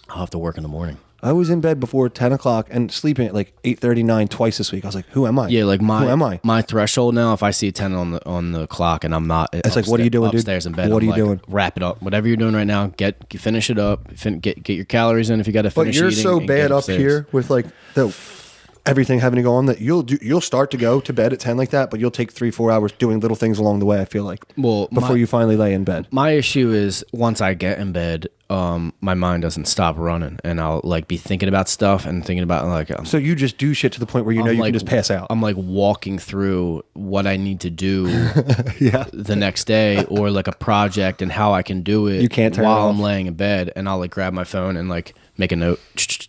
I'll have to work in the morning. I was in bed before 10 o'clock and sleeping at like 8:39 twice this week. I was like, who am I? Yeah, like who am I? My threshold now, if I see 10 on the clock and I'm not, it's like, what are you doing, dude? Upstairs in bed. What are you doing? Wrap it up. Whatever you're doing right now, finish it up. Get your calories in if you got to finish eating. But you're so bad up here with like everything having to go on that you'll start to go to bed at 10 like that, but you'll take 3-4 hours doing little things along the way, I feel like. Well, before you finally lay in bed. My issue is once I get in bed, my mind doesn't stop running, and I'll like be thinking about stuff and thinking about like. So you just do shit to the point where you can just pass out. I'm like walking through what I need to do the next day, or like a project and how I can do it. You can't turn it while off. I'm laying in bed, and I'll like grab my phone and like make a note,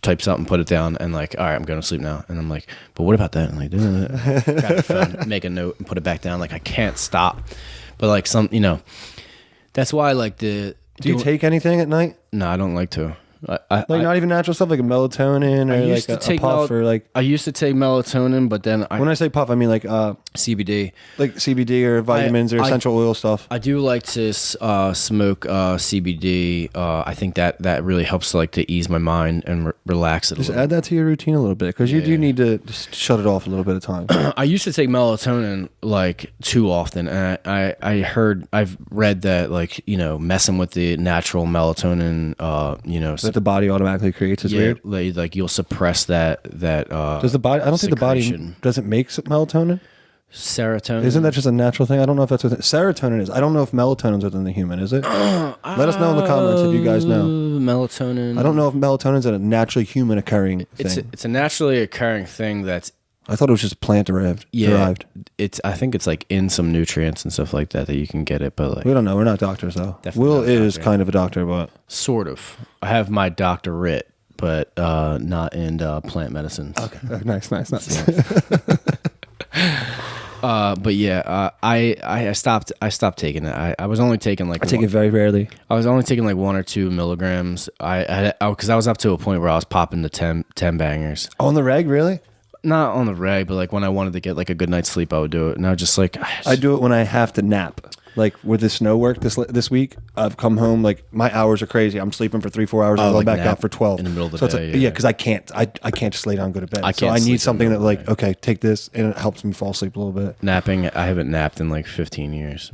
type something, put it down, and like, all right, I'm going to sleep now. And I'm like, but what about that? And like, grab the phone, make a note, and put it back down. Like I can't stop. But like that's why like Do you take anything at night? No, I don't like to. Not even natural stuff like a melatonin or like a puff or like. I used to take melatonin, but then when I say puff, I mean like CBD, like CBD or vitamins or essential oil stuff. I do like to smoke CBD. I think that really helps to ease my mind and relax it. Just add that to your routine a little bit because you do need to just shut it off a little bit of time. I used to take melatonin like too often, and I've read that like messing with the natural melatonin, that the body automatically creates is weird. Like you'll suppress that. Does the body? I don't think the body does it make melatonin. Serotonin. Isn't that just a natural thing? I don't know if that's what serotonin is. I don't know if melatonin's within the human. Is it? Let us know in the comments if you guys know. Melatonin. I don't know if melatonin's a naturally human occurring thing. It's a naturally occurring thing that's. I thought it was just plant derived. I think it's like in some nutrients and stuff like that you can get it, but like we don't know. We're not doctors though. Will is kind of a doctor, but sort of. I have my doctorate, but not in plant medicine. Okay, nice. But yeah, I stopped taking it. I was only taking like I take it very rarely. I was only taking like 1 or 2 milligrams. Because I was up to a point where I was popping the 10 bangers on the reg, really. Not on the reg, but like when I wanted to get like a good night's sleep, I would do it. And I was just like, I do it when I have to nap. Like with the snow work this week, I've come home like my hours are crazy. I'm sleeping for 3-4 hours. I'm going back out for 12 in the middle of the day. Yeah, because I can't just lay down and go to bed. So I need something that like okay, take this and it helps me fall asleep a little bit. Napping, I haven't napped in like 15 years.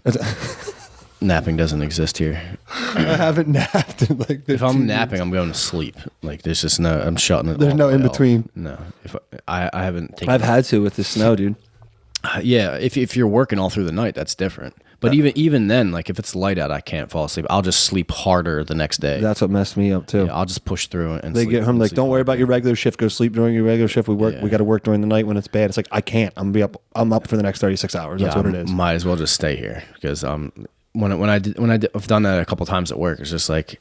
Napping doesn't exist here. I haven't napped in like 15 If I'm years. napping, I'm going to sleep. Like there's just no. I'm shutting it. There's no in between. No, if I haven't taken. I've had to with the snow, dude. Yeah, if you're working all through the night, that's different. But even then, like if it's light out, I can't fall asleep. I'll just sleep harder the next day. That's what messed me up too. Yeah, I'll just push through and they sleep, get home like, don't worry about your regular shift. Go sleep during your regular shift. We got to work during the night when it's bad. It's like I can't. I'm up for the next 36 hours. That's what it is. Might as well just stay here because I've done that a couple times at work. It's just like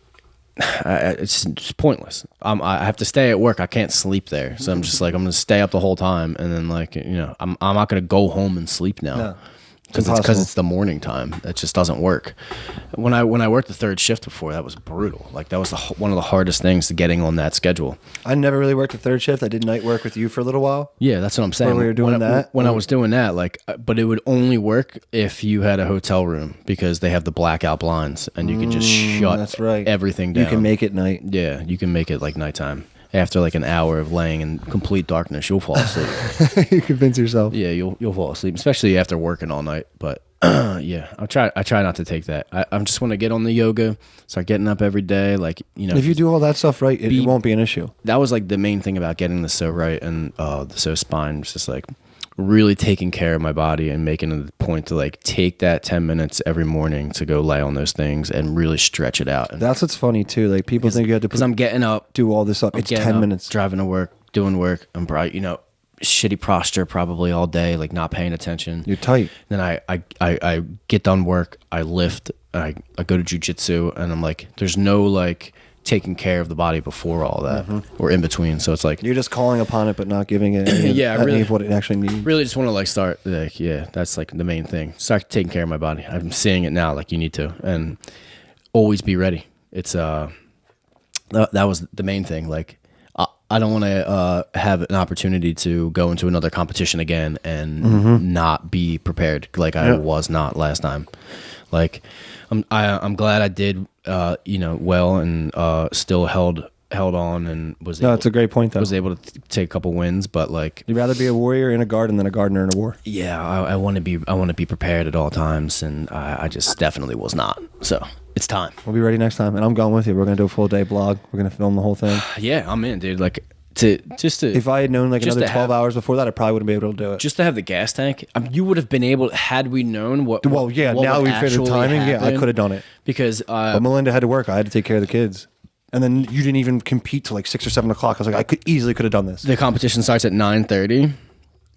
it's just pointless. I have to stay at work. I can't sleep there, so I'm just like I'm gonna stay up the whole time, and then like I'm not gonna go home and sleep now. No. Because it's the morning time. That just doesn't work. When I worked the third shift before, that was brutal. Like that was one of the hardest things to getting on that schedule. I never really worked a third shift. I did night work with you for a little while. Yeah, that's what I'm saying. When we were doing that. When I was doing that, like, but it would only work if you had a hotel room because they have the blackout blinds and you can just shut everything down. You can make it night. Yeah, you can make it like nighttime. After like an hour of laying in complete darkness, you'll fall asleep. You convince yourself. Yeah, you'll fall asleep, especially after working all night. But yeah, I try not to take that. I'm just want to get on the yoga, start getting up every day. Like if you do all that stuff right, it won't be an issue. That was like the main thing about getting the So right and the So spine. Was just like really taking care of my body and making it a point to like take that 10 minutes every morning to go lay on those things and really stretch it out. And that's what's funny too. Like people think you have to because I'm getting up, do all this stuff. It's 10 minutes. Driving to work, doing work. I'm bright, shitty posture probably all day, like not paying attention. You're tight. Then I get done work, I lift, I go to Jiu Jitsu, and I'm like, there's no like taking care of the body before all that or in between. So it's like you're just calling upon it but not giving it any of what it actually needs. Really just want to like start like that's like the main thing. Start taking care of my body. I'm seeing it now like you need to, and always be ready. It's that was the main thing. Like I don't want to have an opportunity to go into another competition again and not be prepared like I was not last time. Like I'm glad I did well and still held on and was able, it's a great point though. Was able to take a couple wins, but like you'd rather be a warrior in a garden than a gardener in a war. Yeah, I want to be prepared at all times, and I just definitely was not. So it's time. We'll be ready next time, and I'm going with you. We're gonna do a full day blog. We're gonna film the whole thing. Yeah, I'm in, dude. Like if I had known like another 12 hours before that, I probably wouldn't be able to do it. Just to have the gas tank, you would have been able. Had we known what? Well, yeah. What now we figured the timing. Happen, yeah, I could have done it because but Melinda had to work. I had to take care of the kids. And then you didn't even compete till like 6 or 7 o'clock. I was like, I could have done this. The competition starts at 9:30.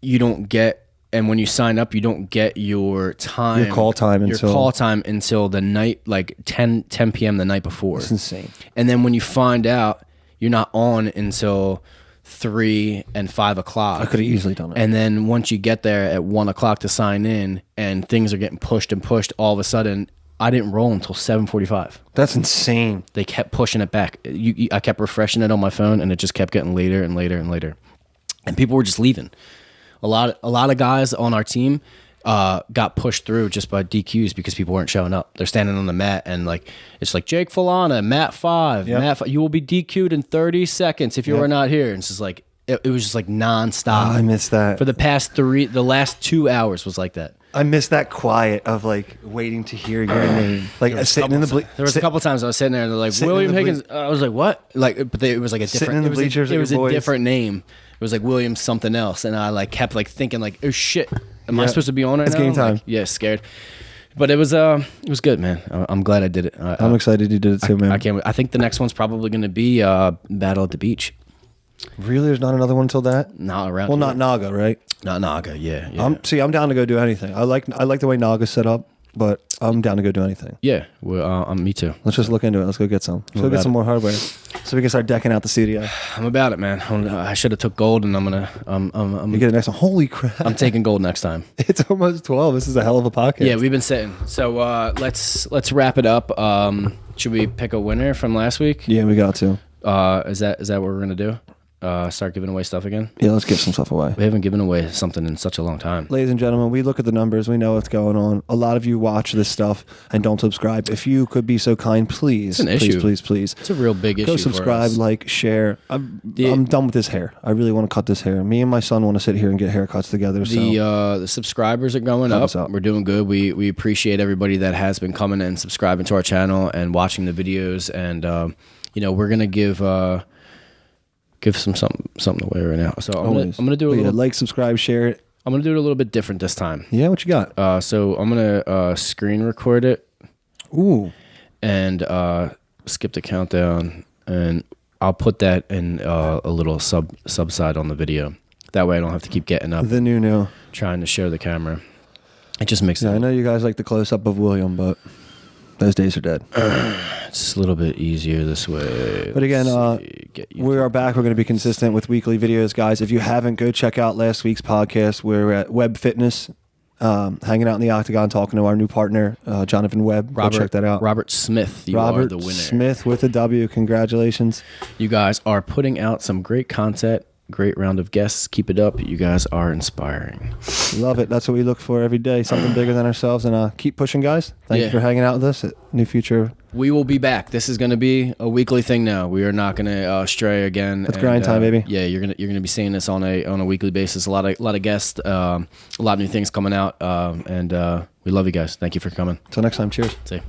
You don't get, and when you sign up, you don't get your time. Your call time until the night, like 10 p.m. the night before. It's insane. And then when you find out, you're not on until 3 and 5 o'clock. I could have easily done it. And then once you get there at 1 o'clock to sign in, and things are getting pushed and pushed, all of a sudden, I didn't roll until 7:45. That's insane. They kept pushing it back. I kept refreshing it on my phone, and it just kept getting later and later and later. And people were just leaving. A lot of guys on our team got pushed through just by DQs because people weren't showing up. They're standing on the mat, and like it's like Jake Falana, mat 5, you will be DQ'd in 30 seconds if you are not here. And it's just like it was just like nonstop. Oh, I missed that. For the last 2 hours was like that. I missed that quiet of like waiting to hear your name. Like sitting in the there was a couple times I was sitting there and they're like William Higgins. I was like, what? Like, but it was like a different. It was a different name. It was like William something else, and I like kept like thinking like, oh shit, am I supposed to be on right now? It's game time. Like, yeah, scared. But it was good, man. I'm glad I did it. I'm excited you did it too, man. I can't wait. I think the next one's probably going to be Battle at the Beach. Really? There's not another one until that? Not around. Well, not Naga, right? Not Naga. Yeah. I'm down to go do anything. I like the way Naga's set up, but I'm down to go do anything. Yeah. Well, me too. Let's just look into it. Let's go get some. Let's go get some more hardware, so we can start decking out the studio. I'm about it, man. I should have took gold, and I'm gonna. You get it next one. Holy crap! I'm taking gold next time. It's almost 12. This is a hell of a podcast. Yeah, we've been sitting. So let's wrap it up. Should we pick a winner from last week? Yeah, we got to. Is that what we're gonna do? Start giving away stuff again? Yeah, let's give some stuff away. We haven't given away something in such a long time. Ladies and gentlemen, we look at the numbers. We know what's going on. A lot of you watch this stuff and don't subscribe. If you could be so kind, please. It's an issue. Please. It's a real big issue. Go subscribe, like, share. I'm done with this hair. I really want to cut this hair. Me and my son want to sit here and get haircuts together. The subscribers are going up. We're doing good. We appreciate everybody that has been coming and subscribing to our channel and watching the videos. And we're gonna give something away right now. So I'm gonna do a little like, subscribe, share it. I'm going to do it a little bit different this time. Yeah, what you got? So I'm going to screen record it. Ooh. And skip the countdown, and I'll put that in a little side on the video. That way I don't have to keep getting up. The new. Trying to show the camera. It just makes it. I know you guys like the close-up of William, but those days are dead. It's a little bit easier this way. But again, we are back. We're going to be consistent with weekly videos, guys. If you haven't, go check out last week's podcast. We're at Webb Fitness, hanging out in the Octagon, talking to our new partner, Jonathan Webb. Go check that out. Robert Smith, you are the winner. Smith with a W. Congratulations. You guys are putting out some great content. Great round of guests. Keep it up. You guys are inspiring. Love it. That's what we look for every day. Something bigger than ourselves. And keep pushing, guys. Thank you for hanging out with us at New Future. We will be back. This is going to be a weekly thing now. We are not going to stray again. It's grind time, baby. Yeah, you're gonna be seeing this on a weekly basis. A lot of guests. A lot of new things coming out. And we love you guys. Thank you for coming. Until next time. Cheers. See you.